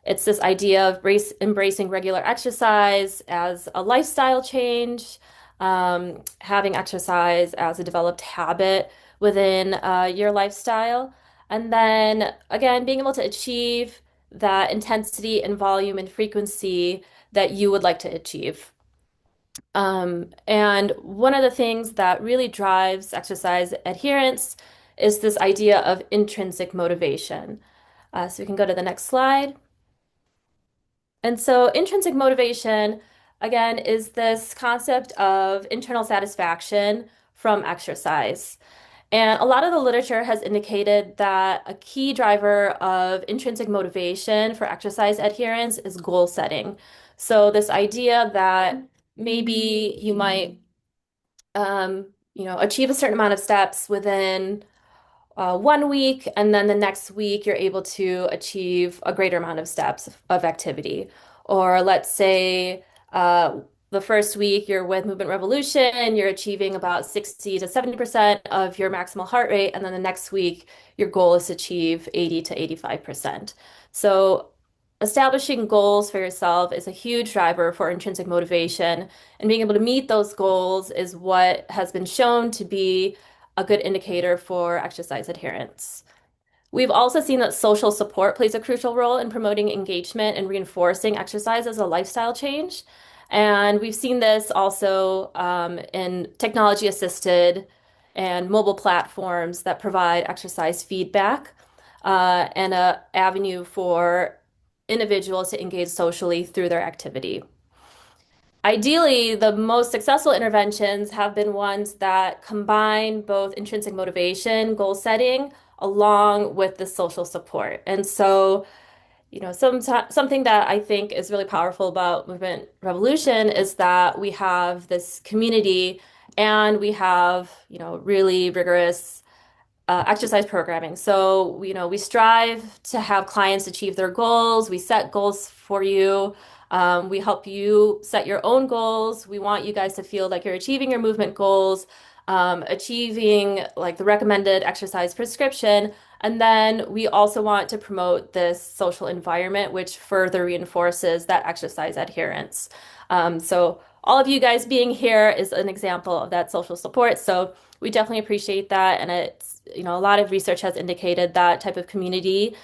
It's this idea of embracing regular exercise as a lifestyle change, having exercise as a developed habit within your lifestyle, and then again, being able to achieve that intensity and volume and frequency that you would like to achieve. And one of the things that really drives exercise adherence is this idea of intrinsic motivation. So we can go to the next slide. And so intrinsic motivation, again, is this concept of internal satisfaction from exercise. And a lot of the literature has indicated that a key driver of intrinsic motivation for exercise adherence is goal setting. So this idea that maybe you might, achieve a certain amount of steps within 1 week, and then the next week you're able to achieve a greater amount of steps of activity. Or let's say the first week you're with Movement Revolution, you're achieving about 60 to 70% of your maximal heart rate, and then the next week your goal is to achieve 80 to 85%. So establishing goals for yourself is a huge driver for intrinsic motivation, and being able to meet those goals is what has been shown to be a good indicator for exercise adherence. We've also seen that social support plays a crucial role in promoting engagement and reinforcing exercise as a lifestyle change. And we've seen this also in technology assisted and mobile platforms that provide exercise feedback and an avenue for individuals to engage socially through their activity. Ideally, the most successful interventions have been ones that combine both intrinsic motivation, goal setting, along with the social support. And so, something that I think is really powerful about Movement Revolution is that we have this community and we have, really rigorous exercise programming. So, we strive to have clients achieve their goals. We set goals for you. We help you set your own goals. We want you guys to feel like you're achieving your movement goals, achieving like the recommended exercise prescription. And then we also want to promote this social environment, which further reinforces that exercise adherence. So all of you guys being here is an example of that social support. So we definitely appreciate that. And it's, a lot of research has indicated that type of community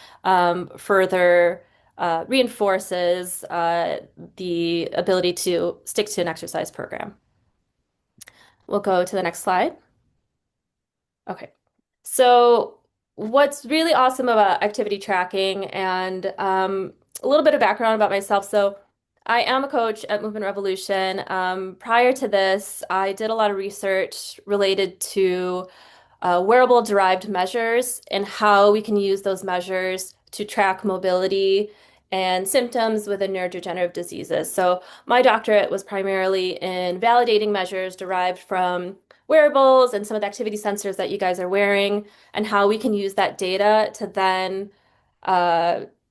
further reinforces the ability to stick to an exercise program. We'll go to the next slide. Okay. So what's really awesome about activity tracking, and a little bit of background about myself. So I am a coach at Movement Revolution. Prior to this, I did a lot of research related to wearable derived measures and how we can use those measures to track mobility and symptoms within neurodegenerative diseases. So my doctorate was primarily in validating measures derived from wearables and some of the activity sensors that you guys are wearing, and how we can use that data to then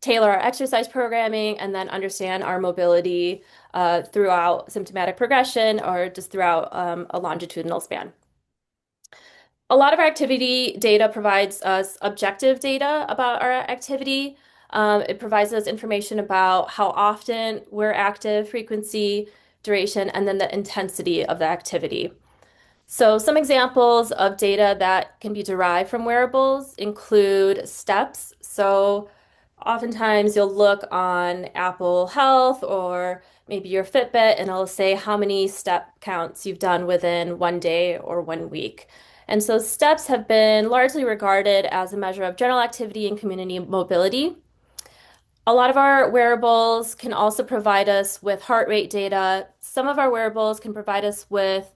tailor our exercise programming and then understand our mobility throughout symptomatic progression or just throughout a longitudinal span. A lot of our activity data provides us objective data about our activity. It provides us information about how often we're active, frequency, duration, and then the intensity of the activity. So some examples of data that can be derived from wearables include steps. So oftentimes you'll look on Apple Health or maybe your Fitbit, and it'll say how many step counts you've done within 1 day or 1 week. And so steps have been largely regarded as a measure of general activity and community mobility. A lot of our wearables can also provide us with heart rate data. Some of our wearables can provide us with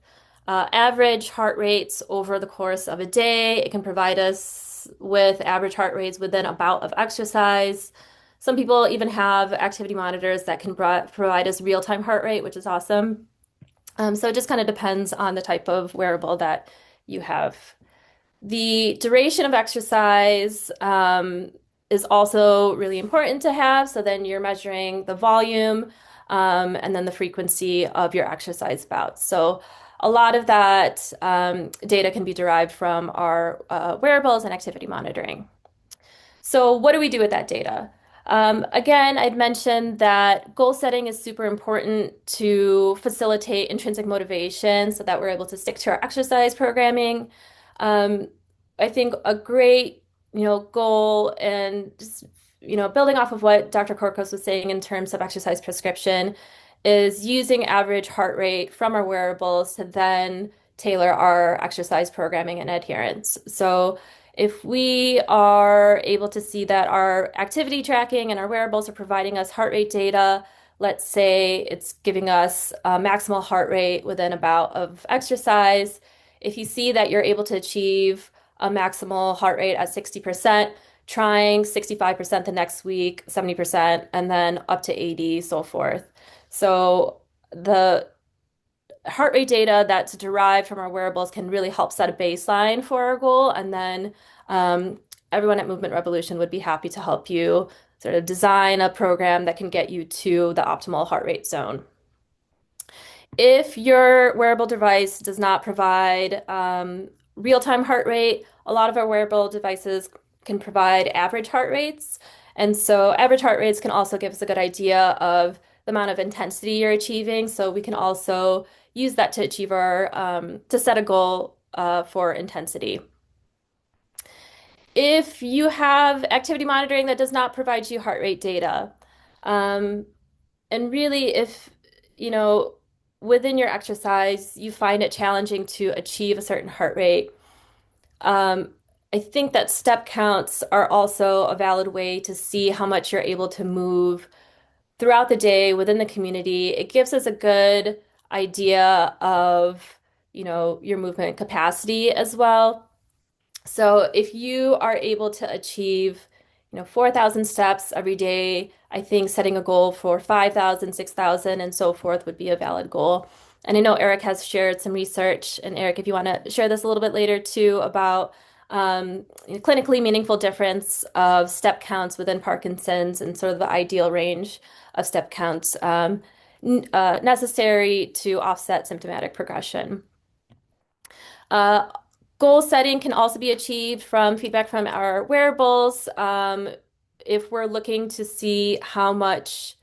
average heart rates over the course of a day. It can provide us with average heart rates within a bout of exercise. Some people even have activity monitors that can provide us real-time heart rate, which is awesome. So it just kind of depends on the type of wearable that you have. The duration of exercise is also really important to have. So then you're measuring the volume and then the frequency of your exercise bouts. So a lot of that data can be derived from our wearables and activity monitoring. So what do we do with that data? Again, I'd mentioned that goal setting is super important to facilitate intrinsic motivation so that we're able to stick to our exercise programming. I think a great, goal and just, building off of what Dr. Corcos was saying in terms of exercise prescription is using average heart rate from our wearables to then tailor our exercise programming and adherence. So if we are able to see that our activity tracking and our wearables are providing us heart rate data, let's say it's giving us a maximal heart rate within a bout of exercise. If you see that you're able to achieve a maximal heart rate at 60%, trying 65% the next week, 70%, and then up to 80, so forth. So the heart rate data that's derived from our wearables can really help set a baseline for our goal. And then everyone at Movement Revolution would be happy to help you sort of design a program that can get you to the optimal heart rate zone. If your wearable device does not provide real-time heart rate, a lot of our wearable devices can provide average heart rates. And so average heart rates can also give us a good idea of the amount of intensity you're achieving. So we can also use that to achieve to set a goal for intensity. If you have activity monitoring that does not provide you heart rate data, and really if, within your exercise, you find it challenging to achieve a certain heart rate, I think that step counts are also a valid way to see how much you're able to move throughout the day within the community. It gives us a good idea of, your movement capacity as well. So if you are able to achieve, 4,000 steps every day, I think setting a goal for 5,000, 6,000, and so forth would be a valid goal. And I know Eric has shared some research, and Eric, if you want to share this a little bit later too, about clinically meaningful difference of step counts within Parkinson's and sort of the ideal range of step counts necessary to offset symptomatic progression. Goal setting can also be achieved from feedback from our wearables. If we're looking to see how much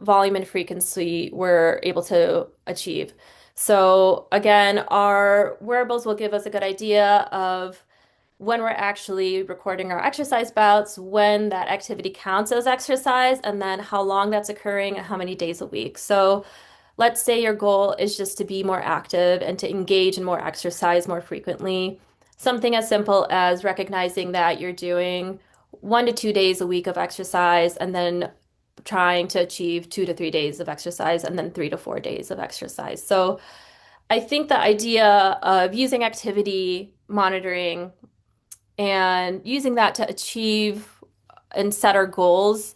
volume and frequency we're able to achieve. So again, our wearables will give us a good idea of when we're actually recording our exercise bouts, when that activity counts as exercise, and then how long that's occurring and how many days a week. So let's say your goal is just to be more active and to engage in more exercise more frequently. Something as simple as recognizing that you're doing 1 to 2 days a week of exercise and then trying to achieve 2 to 3 days of exercise and then 3 to 4 days of exercise. So I think the idea of using activity monitoring and using that to achieve and set our goals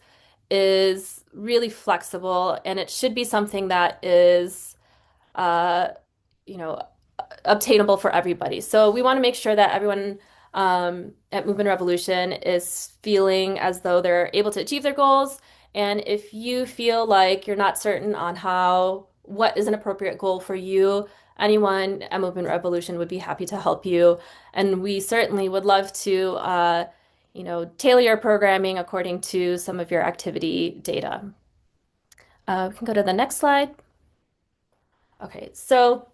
is really flexible, and it should be something that is, you know, obtainable for everybody. So we want to make sure that everyone at Movement Revolution is feeling as though they're able to achieve their goals. And if you feel like you're not certain on what is an appropriate goal for you, anyone at Movement Revolution would be happy to help you. And we certainly would love to, tailor your programming according to some of your activity data. We can go to the next slide. Okay, so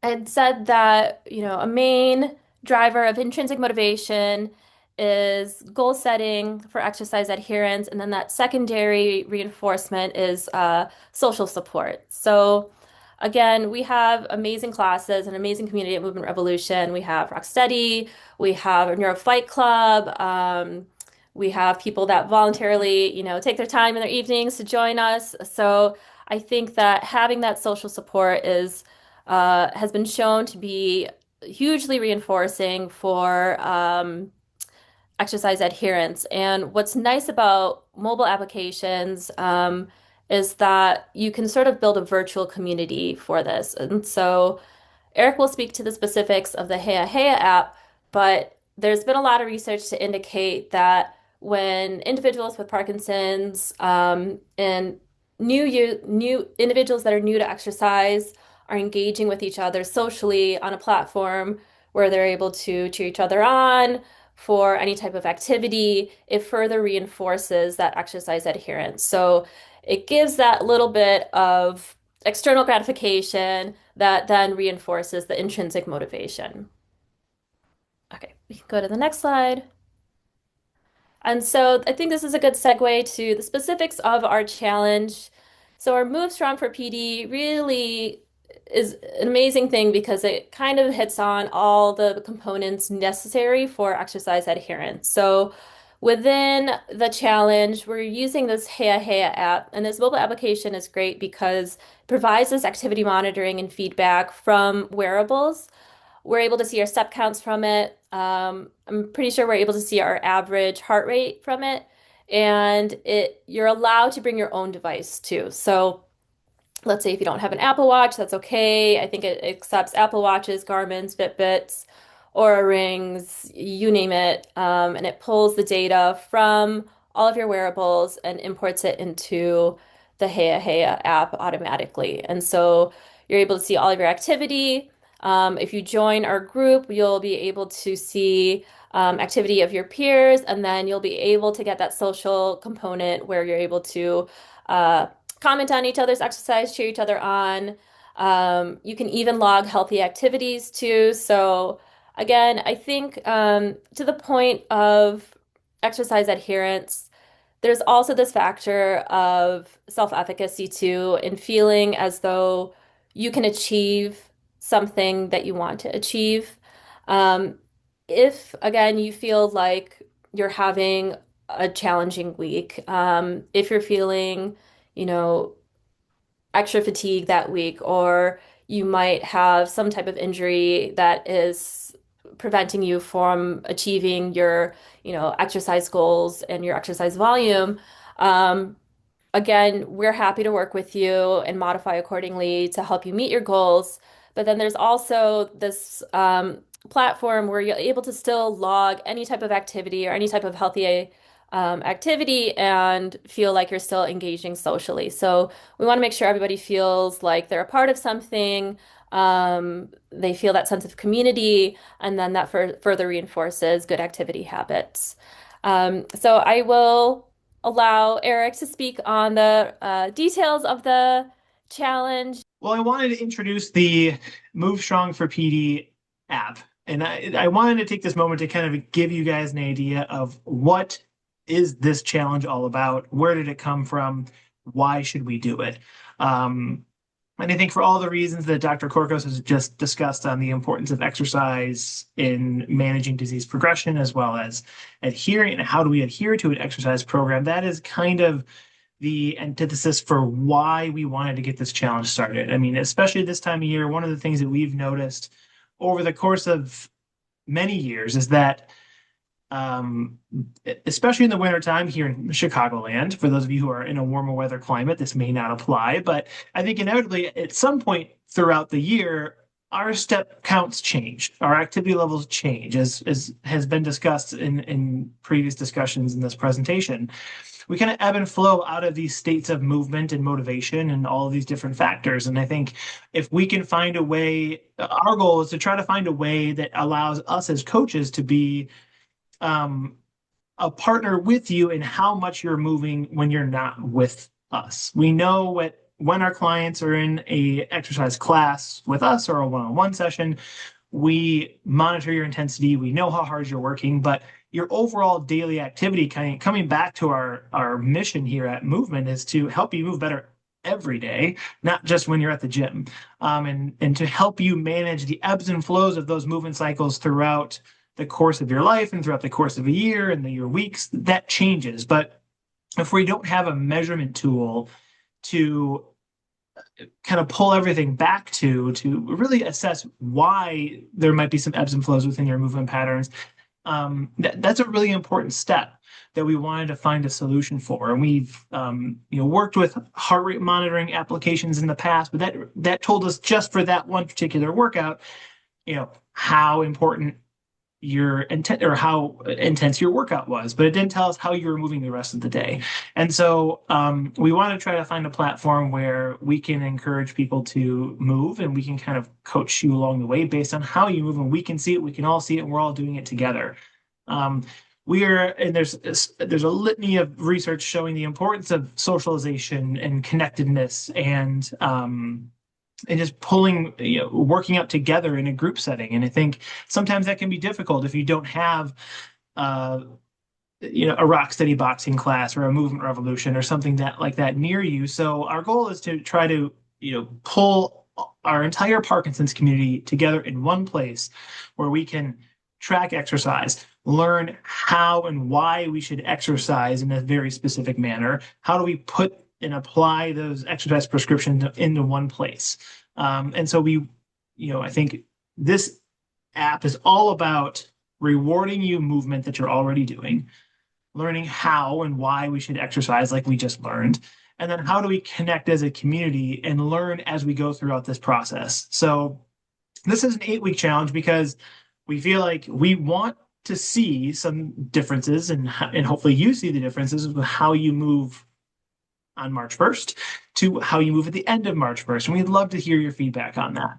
I had said that, a main driver of intrinsic motivation is goal setting for exercise adherence, and then that secondary reinforcement is social support. So again, we have amazing classes and amazing community at Movement Revolution. We have Rocksteady, we have our Neurofight Club, We have people that voluntarily, take their time in their evenings to join us. So I think that having that social support has been shown to be hugely reinforcing for exercise adherence. And what's nice about mobile applications is that you can sort of build a virtual community for this. And so Eric will speak to the specifics of the Heya Heya app, but there's been a lot of research to indicate that when individuals with Parkinson's and new individuals that are new to exercise are engaging with each other socially on a platform where they're able to cheer each other on for any type of activity, it further reinforces that exercise adherence. So it gives that little bit of external gratification that then reinforces the intrinsic motivation. Okay, we can go to the next slide. And so I think this is a good segue to the specifics of our challenge. So our Move Strong for PD really is an amazing thing because it kind of hits on all the components necessary for exercise adherence. So within the challenge, we're using this Heya Heya app, and this mobile application is great because it provides this activity monitoring and feedback from wearables. We're able to see our step counts from it. I'm pretty sure we're able to see our average heart rate from it. And you're allowed to bring your own device too. So let's say if you don't have an Apple Watch, that's okay. I think it accepts Apple Watches, Garmin's, Fitbits, Oura Rings, you name it. And it pulls the data from all of your wearables and imports it into the Heya Heya app automatically. And so you're able to see all of your activity. If you join our group, you'll be able to see activity of your peers, and then you'll be able to get that social component where you're able to comment on each other's exercise, cheer each other on. You can even log healthy activities too. So again, I think to the point of exercise adherence, there's also this factor of self-efficacy too, in feeling as though you can achieve something that you want to achieve. If, again, you feel like you're having a challenging week, if you're feeling, extra fatigue that week, or you might have some type of injury that is preventing you from achieving your, exercise goals and your exercise volume. Again, we're happy to work with you and modify accordingly to help you meet your goals. But then there's also this platform where you're able to still log any type of activity or any type of healthy activity and feel like you're still engaging socially. So we want to make sure everybody feels like they're a part of something. They feel that sense of community, and then that further reinforces good activity habits. So I will allow Eric to speak on the details of the challenge. Well, I wanted to introduce the Move Strong for PD app. And I wanted to take this moment to kind of give you guys an idea of what is this challenge all about? Where did it come from? Why should we do it? And I think for all the reasons that Dr. Corcos has just discussed on the importance of exercise in managing disease progression, as well as adhering and how do we adhere to an exercise program, that is kind of the antithesis for why we wanted to get this challenge started. I mean, especially this time of year, one of the things that we've noticed over the course of many years is that especially in the wintertime here in Chicagoland, for those of you who are in a warmer weather climate, this may not apply, but I think inevitably at some point throughout the year, our step counts change, our activity levels change, as has been discussed in previous discussions in this presentation. We kind of ebb and flow out of these states of movement and motivation and all of these different factors. And I think if we can find a way, our goal is to try to find a way that allows us as coaches to be a partner with you in how much you're moving when you're not with us. We know when our clients are in a exercise class with us or a one-on-one session, we monitor your intensity, we know how hard you're working, but your overall daily activity, coming back to our mission here at Movement, is to help you move better every day, not just when you're at the gym, and to help you manage the ebbs and flows of those movement cycles throughout the course of your life and throughout the course of a year and your weeks, that changes. But if we don't have a measurement tool to kind of pull everything back to really assess why there might be some ebbs and flows within your movement patterns, that's a really important step that we wanted to find a solution for. And we've worked with heart rate monitoring applications in the past, but that told us just for that one particular workout, how important your intent or how intense your workout was, but it didn't tell us how you were moving the rest of the day. And so we want to try to find a platform where we can encourage people to move, and we can kind of coach you along the way based on how you move, and we can see it, we can all see it, and we're all doing it together. There's a litany of research showing the importance of socialization and connectedness and just pulling, working out together in a group setting. And I think sometimes that can be difficult if you don't have, a rock steady boxing class or a movement revolution or something like that near you. So our goal is to try to, pull our entire Parkinson's community together in one place where we can track exercise, learn how and why we should exercise in a very specific manner. How do we put and apply those exercise prescriptions into one place? And so I think this app is all about rewarding you movement that you're already doing, learning how and why we should exercise like we just learned, and then how do we connect as a community and learn as we go throughout this process. So this is an 8-week challenge because we feel like we want to see some differences, and hopefully you see the differences with how you move on March 1st to how you move at the end of March 1st. And we'd love to hear your feedback on that.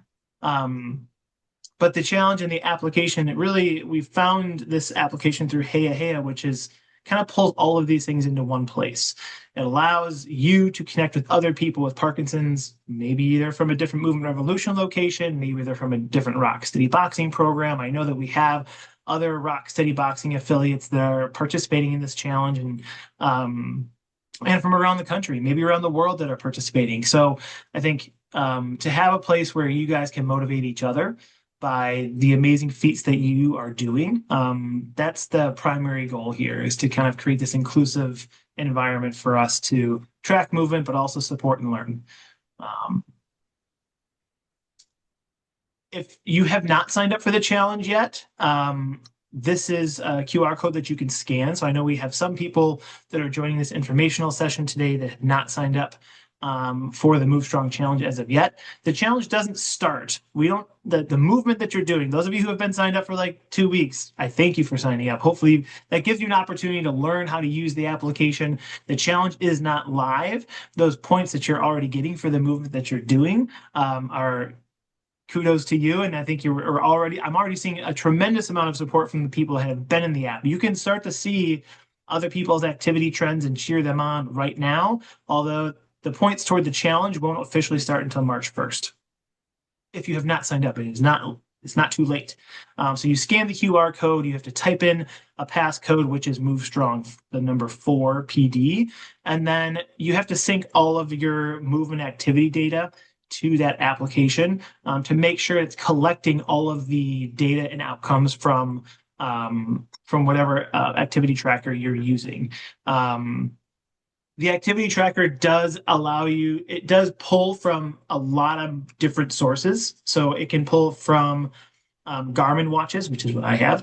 But the challenge and the application, we found this application through Heya, which is kind of pulls all of these things into one place. It allows you to connect with other people with Parkinson's, maybe they're from a different Movement Revolution location, maybe they're from a different Rock Steady boxing program. I know that we have other Rock Steady boxing affiliates that are participating in this challenge, and from around the country, maybe around the world, that are participating. So I think to have a place where you guys can motivate each other by the amazing feats that you are doing, that's the primary goal here, is to kind of create this inclusive environment for us to track movement, but also support and learn. If you have not signed up for the challenge yet, this is a QR code that you can scan. So I know we have some people that are joining this informational session today that have not signed up for the Move Strong Challenge as of yet. The challenge doesn't start. The movement that you're doing, those of you who have been signed up for like 2 weeks, I thank you for signing up. Hopefully that gives you an opportunity to learn how to use the application. The challenge is not live. Those points that you're already getting for the movement that you're doing are kudos to you. And I think I'm already seeing a tremendous amount of support from the people that have been in the app. You can start to see other people's activity trends and cheer them on right now, although the points toward the challenge won't officially start until March 1st. If you have not signed up, it's not too late. So you scan the QR code, you have to type in a passcode, which is Move Strong, the number 4 PD, and then you have to sync all of your movement activity data to that application to make sure it's collecting all of the data and outcomes from whatever activity tracker you're using. The activity tracker does it does pull from a lot of different sources. So it can pull from Garmin watches, which is what I have,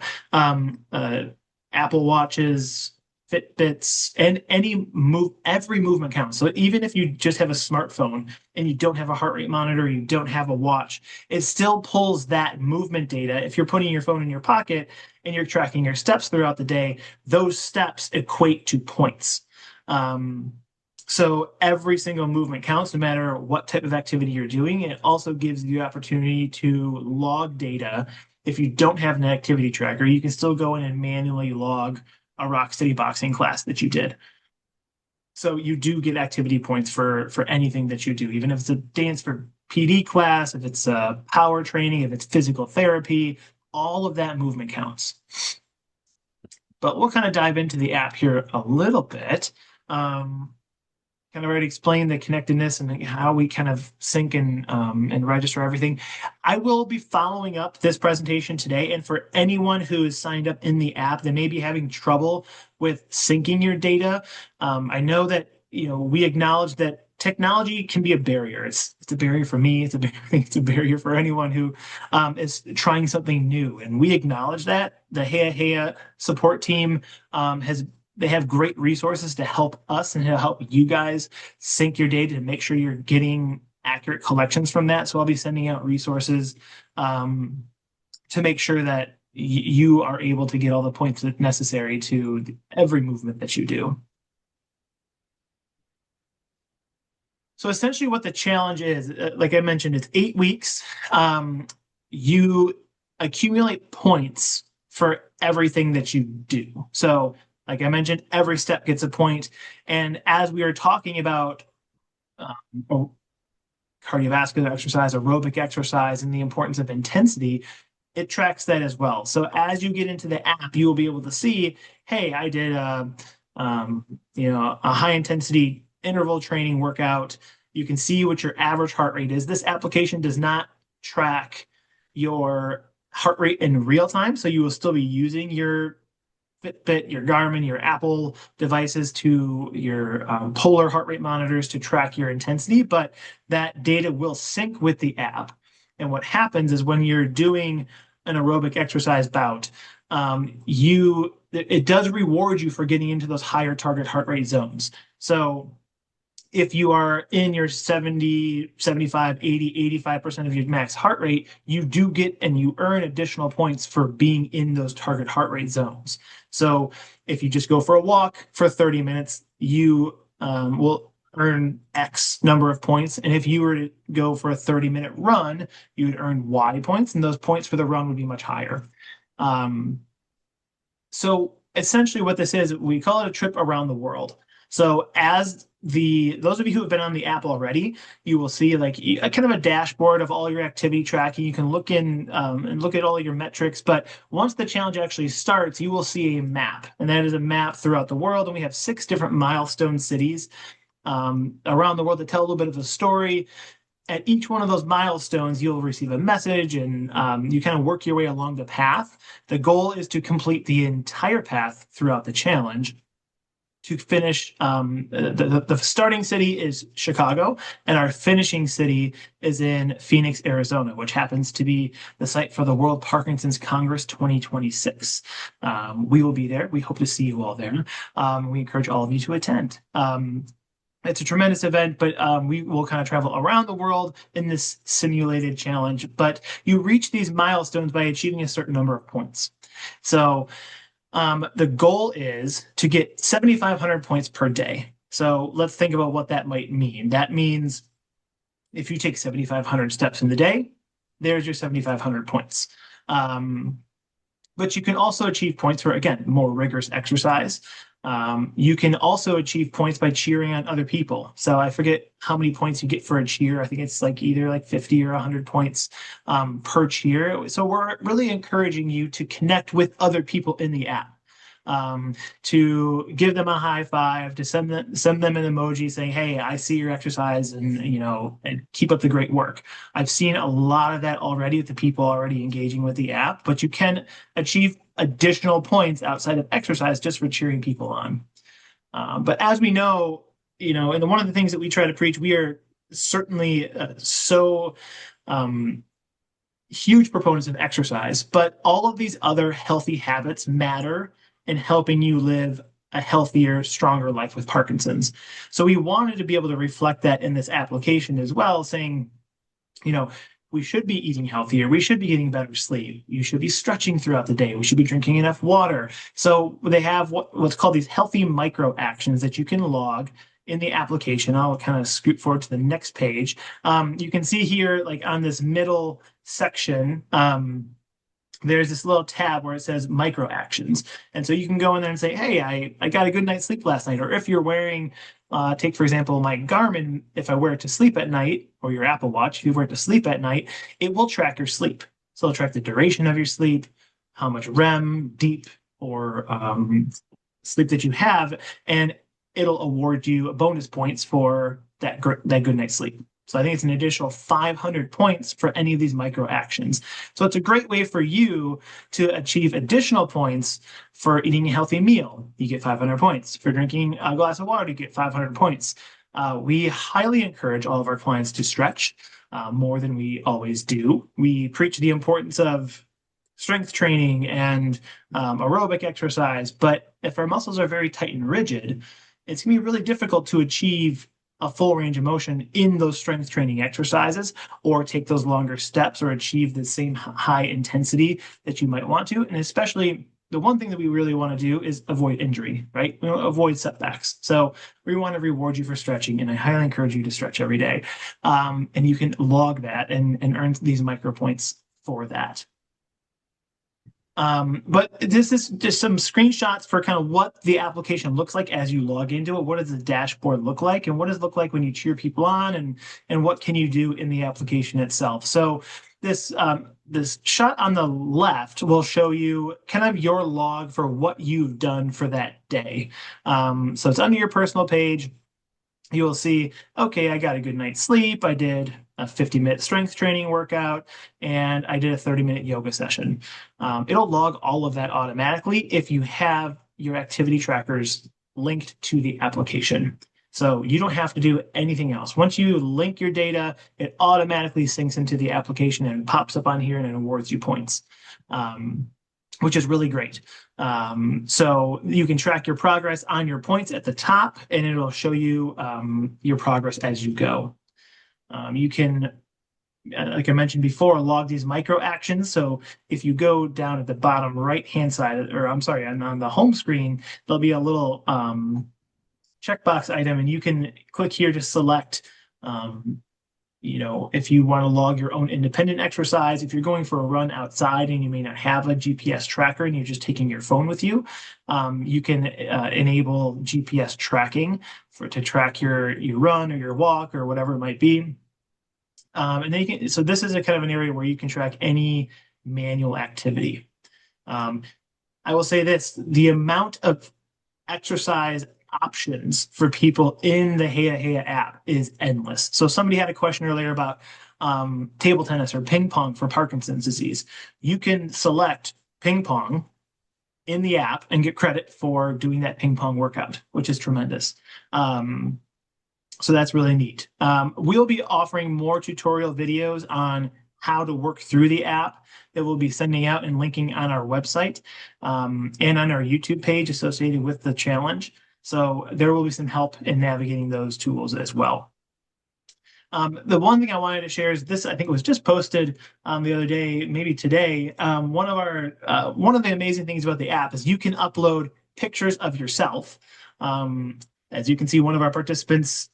Apple watches, Fitbits, and every movement counts. So even if you just have a smartphone and you don't have a heart rate monitor, you don't have a watch, it still pulls that movement data. If you're putting your phone in your pocket and you're tracking your steps throughout the day, those steps equate to points. So every single movement counts, no matter what type of activity you're doing. It also gives you the opportunity to log data. If you don't have an activity tracker, you can still go in and manually log a Rock Steady boxing class that you did. So you do get activity points for anything that you do, even if it's a dance for PD class, if it's power training, if it's physical therapy, all of that movement counts. But we'll kind of dive into the app here a little bit. kind of already explained the connectedness and how we kind of sync and register everything. I will be following up this presentation today. And for anyone who is signed up in the app that may be having trouble with syncing your data, I know that, we acknowledge that technology can be a barrier. It's a barrier for me. It's a barrier for anyone who is trying something new. And we acknowledge that. The Heya support team they have great resources to help us and to help you guys sync your data to make sure you're getting accurate collections from that. So I'll be sending out resources to make sure that you are able to get all the points necessary to every movement that you do. So essentially what the challenge is, like I mentioned, it's 8 weeks. You accumulate points for everything that you do. So like I mentioned, every step gets a point. And as we are talking about cardiovascular exercise, aerobic exercise, and the importance of intensity, it tracks that as well. So as you get into the app, you will be able to see, hey, I did a high intensity interval training workout. You can see what your average heart rate is. This application does not track your heart rate in real time, so you will still be using your Fitbit, your Garmin, your Apple devices to your polar heart rate monitors to track your intensity, but that data will sync with the app. And what happens is when you're doing an aerobic exercise bout, it does reward you for getting into those higher target heart rate zones. So if you are in your 70, 75, 80, 85% of your max heart rate, you do get and you earn additional points for being in those target heart rate zones. So if you just go for a walk for 30 minutes, you will earn X number of points. And if you were to go for a 30-minute run, you would earn Y points, and those points for the run would be much higher. So essentially what this is, we call it a trip around the world. So as those of you who have been on the app already, you will see like a kind of a dashboard of all your activity tracking. You can look in and look at all your metrics. But once the challenge actually starts, you will see a map, and that is a map throughout the world. And we have 6 different milestone cities around the world that tell a little bit of a story. At each one of those milestones, you'll receive a message, and you kind of work your way along the path. The goal is to complete the entire path throughout the challenge. To finish, the starting city is Chicago, and our finishing city is in Phoenix, Arizona, which happens to be the site for the World Parkinson's Congress 2026. We will be there. We hope to see you all there. We encourage all of you to attend. It's a tremendous event, but we will kind of travel around the world in this simulated challenge. But you reach these milestones by achieving a certain number of points. So the goal is to get 7,500 points per day. So let's think about what that might mean. That means if you take 7,500 steps in the day, there's your 7,500 points. But you can also achieve points for, again, more rigorous exercise. You can also achieve points by cheering on other people. So I forget how many points you get for a cheer. I think it's like either like 50 or 100 points per cheer. So we're really encouraging you to connect with other people in the app, to give them a high five, to send them an emoji saying, hey, I see your exercise, and and keep up the great work. I've seen a lot of that already with the people already engaging with the app, but you can achieve additional points outside of exercise just for cheering people on. But as we know, and one of the things that we try to preach, we are certainly huge proponents of exercise, but all of these other healthy habits matter in helping you live a healthier, stronger life with Parkinson's. So we wanted to be able to reflect that in this application as well, saying, we should be eating healthier. We should be getting better sleep. You should be stretching throughout the day. We should be drinking enough water. So they have what's called these healthy micro actions that you can log in the application. I'll kind of scoot forward to the next page. You can see here, like on this middle section, there's this little tab where it says micro actions. And so you can go in there and say, hey, I got a good night's sleep last night. Or if you're wearing, take for example, my Garmin, if I wear it to sleep at night, or your Apple Watch, if you wear it to sleep at night, it will track your sleep. So it'll track the duration of your sleep, how much REM, deep, or sleep that you have. And it'll award you bonus points for that good night's sleep. So I think it's an additional 500 points for any of these micro actions. So it's a great way for you to achieve additional points for eating a healthy meal. You get 500 points. For drinking a glass of water, you get 500 points. We highly encourage all of our clients to stretch more than we always do. We preach the importance of strength training and aerobic exercise, but if our muscles are very tight and rigid, it's going to be really difficult to achieve a full range of motion in those strength training exercises, or take those longer steps, or achieve the same high intensity that you might want to. And especially the one thing that we really want to do is avoid injury, right? We want to avoid setbacks. So we want to reward you for stretching, and I highly encourage you to stretch every day. And you can log that and earn these micro points for that. But this is just some screenshots for kind of what the application looks like as you log into it. What does the dashboard look like, and what does it look like when you cheer people on, and what can you do in the application itself? So this shot on the left will show you kind of your log for what you've done for that day. So it's under your personal page. You will see, okay, I got a good night's sleep. I did a 50-minute strength training workout, and I did a 30-minute yoga session. It'll log all of that automatically if you have your activity trackers linked to the application. So you don't have to do anything else. Once you link your data, it automatically syncs into the application and pops up on here and it awards you points, which is really great. So you can track your progress on your points at the top, and it'll show you your progress as you go. You can, like I mentioned before, log these micro actions. So if you go down at the bottom right-hand side, or I'm sorry, on the home screen, there'll be a little checkbox item, and you can click here to select, if you want to log your own independent exercise. If you're going for a run outside and you may not have a GPS tracker and you're just taking your phone with you, you can enable GPS tracking to track your run or your walk or whatever it might be. And then so this is a kind of an area where you can track any manual activity. I will say this, the amount of exercise options for people in the Heya app is endless. So somebody had a question earlier about table tennis or ping pong for Parkinson's disease. You can select ping pong in the app and get credit for doing that ping pong workout, which is tremendous. So that's really neat. We'll be offering more tutorial videos on how to work through the app that we'll be sending out and linking on our website and on our YouTube page associated with the challenge. So there will be some help in navigating those tools as well. The one thing I wanted to share is this. I think it was just posted the other day, maybe today. One of the amazing things about the app is you can upload pictures of yourself. As you can see, one of our participants,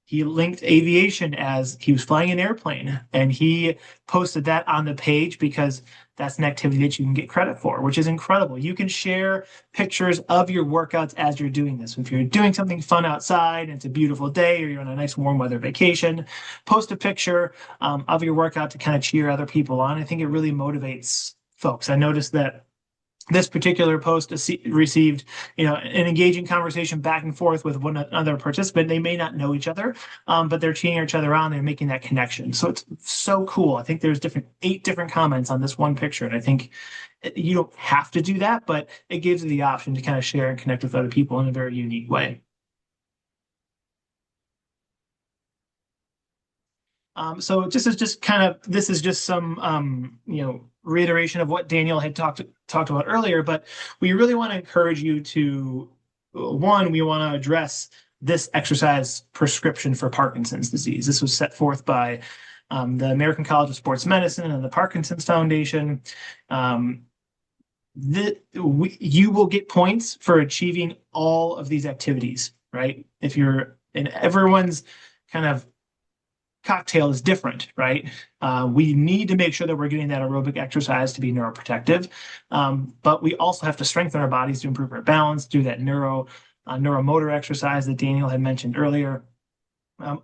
he linked aviation as he was flying an airplane, and he posted that on the page because that's an activity that you can get credit for, which is incredible. You can share pictures of your workouts as you're doing this. If you're doing something fun outside and it's a beautiful day, or you're on a nice warm weather vacation, post a picture of your workout to kind of cheer other people on. I think it really motivates folks. I noticed that this particular post received, an engaging conversation back and forth with one another participant. They may not know each other, but they're cheering each other on. They're making that connection. So it's so cool. I think there's 8 different comments on this one picture. And I think you don't have to do that, but it gives you the option to kind of share and connect with other people in a very unique way. So this is just some, reiteration of what Daniel had talked about earlier, but we really want to encourage you to, one, we want to address this exercise prescription for Parkinson's disease. This was set forth by the American College of Sports Medicine and the Parkinson's Foundation. You will get points for achieving all of these activities, right? And everyone's kind of cocktail is different, right? We need to make sure that we're getting that aerobic exercise to be neuroprotective, but we also have to strengthen our bodies to improve our balance, do that neuromotor exercise that Daniel had mentioned earlier.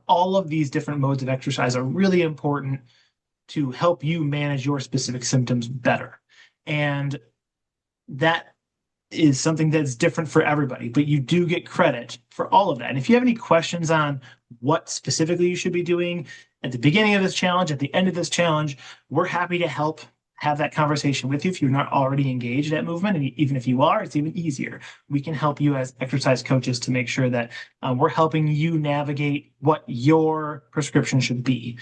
All of these different modes of exercise are really important to help you manage your specific symptoms better. And that is something that's different for everybody, but you do get credit for all of that. And if you have any questions on what specifically you should be doing at the beginning of this challenge, at the end of this challenge, we're happy to help have that conversation with you if you're not already engaged at movement. And even if you are, it's even easier. We can help you as exercise coaches to make sure that we're helping you navigate what your prescription should be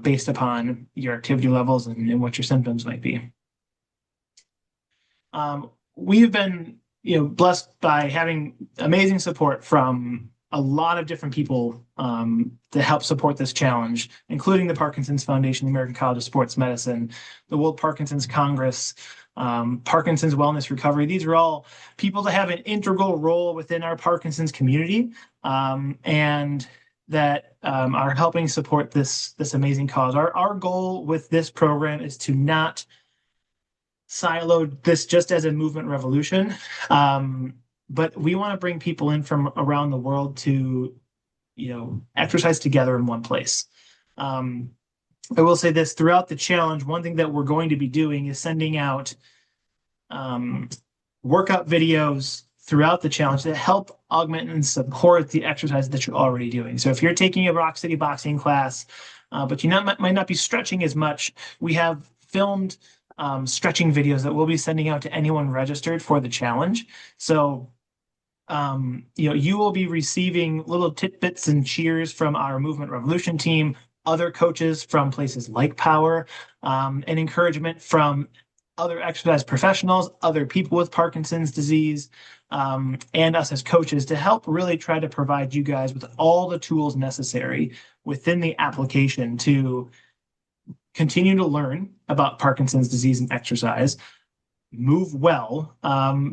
based upon your activity levels and what your symptoms might be. We've been, blessed by having amazing support from a lot of different people to help support this challenge, including the Parkinson's Foundation, the American College of Sports Medicine, the World Parkinson's Congress, Parkinson's Wellness Recovery. These are all people that have an integral role within our Parkinson's community and that are helping support this amazing cause. Our goal with this program is to not silo this just as a movement revolution. But we want to bring people in from around the world to, exercise together in one place. I will say this, throughout the challenge, one thing that we're going to be doing is sending out workout videos throughout the challenge that help augment and support the exercise that you're already doing. So if you're taking a Rock City boxing class, but you might not be stretching as much, we have filmed stretching videos that we'll be sending out to anyone registered for the challenge. So, you will be receiving little tidbits and cheers from our Movement Revolution team, other coaches from places like Power, and encouragement from other exercise professionals, other people with Parkinson's disease, and us as coaches to help really try to provide you guys with all the tools necessary within the application to continue to learn about Parkinson's disease and exercise, move well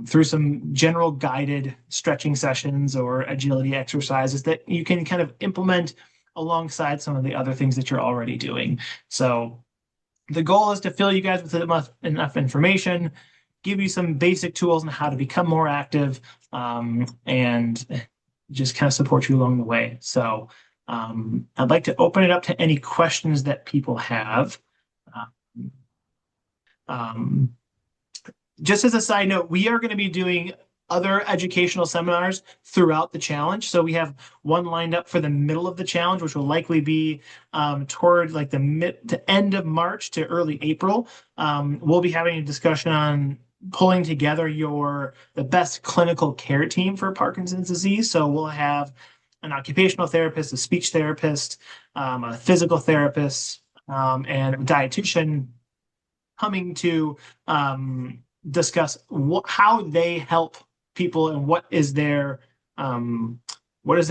through some general guided stretching sessions or agility exercises that you can kind of implement alongside some of the other things that you're already doing. So the goal is to fill you guys with enough information, give you some basic tools on how to become more active, and just kind of support you along the way. So I'd like to open it up to any questions that people have. Just as a side note, we are going to be doing other educational seminars throughout the challenge. So we have one lined up for the middle of the challenge, which will likely be toward like the end of March to early April. We'll be having a discussion on pulling together the best clinical care team for Parkinson's disease. So we'll have an occupational therapist, a speech therapist, a physical therapist, and a dietitian coming to discuss how they help people and what is their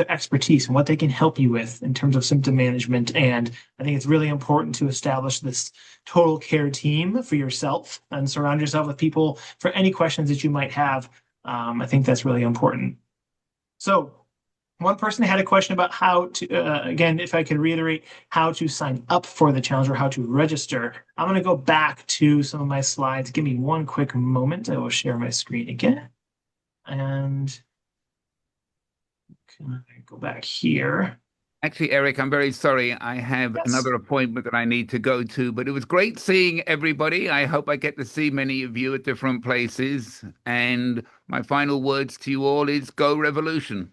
expertise and what they can help you with in terms of symptom management. And I think it's really important to establish this total care team for yourself and surround yourself with people for any questions that you might have. I think that's really important. So one person had a question about how to, again, if I could reiterate, how to sign up for the challenge or how to register. I'm going to go back to some of my slides. Give me one quick moment. I will share my screen again. And can I go back here? Actually, Eric, I'm very sorry. I have another appointment that I need to go to, but it was great seeing everybody. I hope I get to see many of you at different places. And my final words to you all is go Revolution.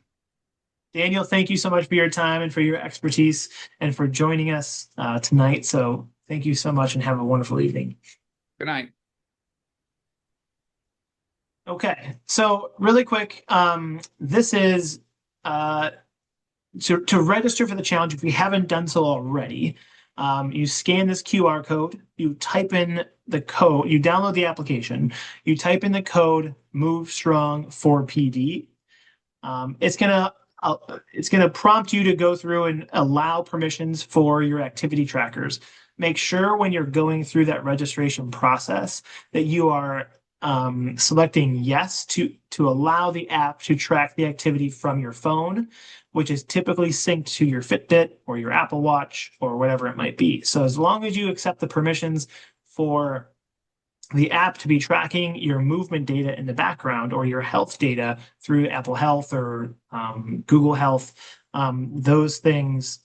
Daniel, thank you so much for your time and for your expertise and for joining us tonight. So thank you so much and have a wonderful evening. Good night. Okay, so really quick, this is to register for the challenge. If you haven't done so already, you scan this QR code, you type in the code, you download the application, you type in the code MoveStrong4PD. It's gonna prompt you to go through and allow permissions for your activity trackers. Make sure when you're going through that registration process that you are selecting yes to allow the app to track the activity from your phone, which is typically synced to your Fitbit or your Apple Watch or whatever it might be. So as long as you accept the permissions for the app to be tracking your movement data in the background or your health data through Apple Health or Google Health, those things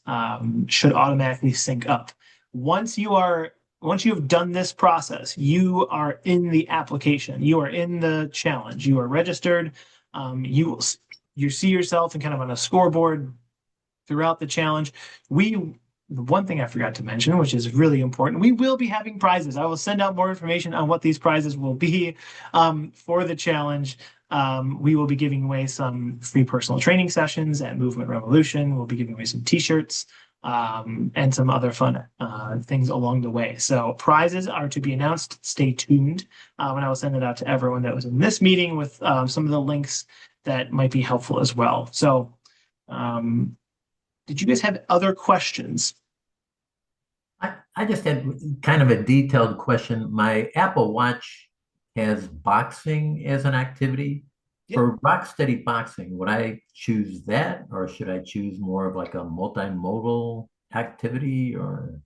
should automatically sync up. Once you are once you've done this process, you are in the application, you are in the challenge, you are registered. You see yourself and kind of on a scoreboard throughout the challenge. The one thing I forgot to mention, which is really important, we will be having prizes. I will send out more information on what these prizes will be for the challenge. We will be giving away some free personal training sessions at Movement Revolution. We'll be giving away some t-shirts and some other fun things along the way. So prizes are to be announced. Stay tuned when I will send it out to everyone that was in this meeting with some of the links that might be helpful as well. So did you guys have other questions? I just had kind of a detailed question. My Apple Watch has boxing as an activity. Yep. For rock steady boxing, would I choose that, or should I choose more of like a multimodal activity? Or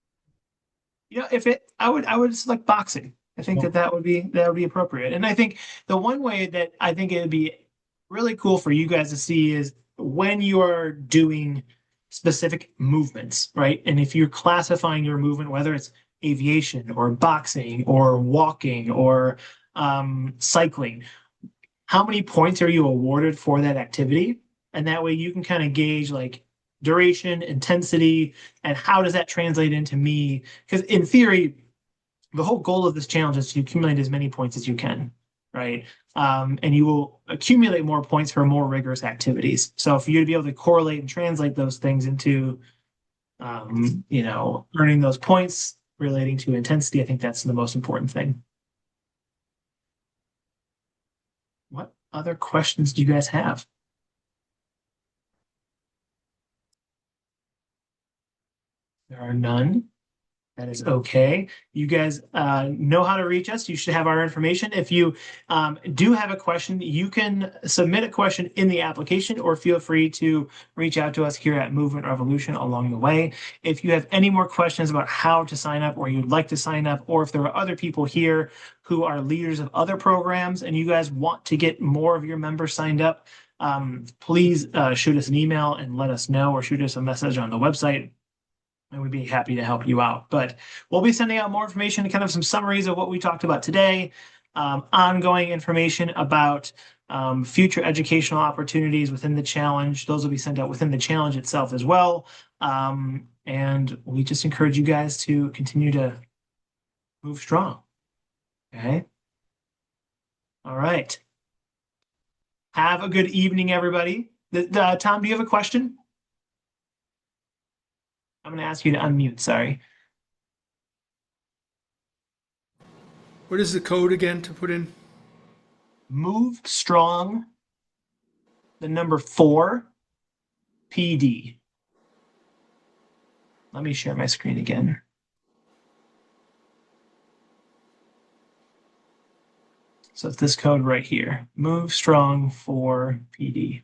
I would select boxing. I think that would be appropriate. And I think the one way that I think it would be really cool for you guys to see is when you are doing specific movements, right? And if you're classifying your movement, whether it's aviation or boxing or walking or cycling, how many points are you awarded for that activity? And that way you can kind of gauge like duration, intensity, and how does that translate into me? Because in theory, the whole goal of this challenge is to accumulate as many points as you can, right? And you will accumulate more points for more rigorous activities. So for you to be able to correlate and translate those things into, earning those points relating to intensity, I think that's the most important thing. What other questions do you guys have? There are none. That is okay. You guys know how to reach us. You should have our information. If you do have a question, you can submit a question in the application or feel free to reach out to us here at Movement Revolution along the way. If you have any more questions about how to sign up or you'd like to sign up, or if there are other people here who are leaders of other programs and you guys want to get more of your members signed up, please shoot us an email and let us know, or shoot us a message on the website, and we'd be happy to help you out. But we'll be sending out more information and kind of some summaries of what we talked about today, ongoing information about future educational opportunities within the challenge. Those will be sent out within the challenge itself as well. And we just encourage you guys to continue to move strong. Okay. All right. Have a good evening, everybody. Tom, do you have a question? I'm going to ask you to unmute. Sorry. What is the code again to put in? Move strong. The number 4 PD. Let me share my screen again. So it's this code right here. Move strong 4 PD.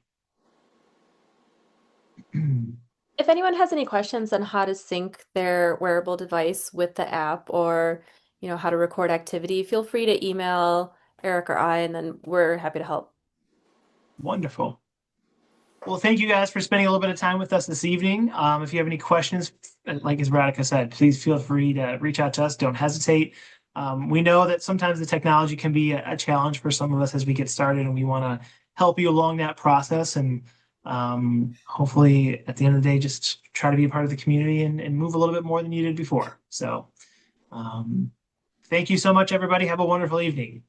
If anyone has any questions on how to sync their wearable device with the app, or how to record activity, feel free to email Eric or I, and then we're happy to help. Wonderful. Well, thank you guys for spending a little bit of time with us this evening. If you have any questions, like as Radhika said, please feel free to reach out to us. Don't hesitate. We know that sometimes the technology can be a challenge for some of us as we get started, and we want to help you along that process. And hopefully at the end of the day, just try to be a part of the community and move a little bit more than you did before. So thank you so much, everybody. Have a wonderful evening.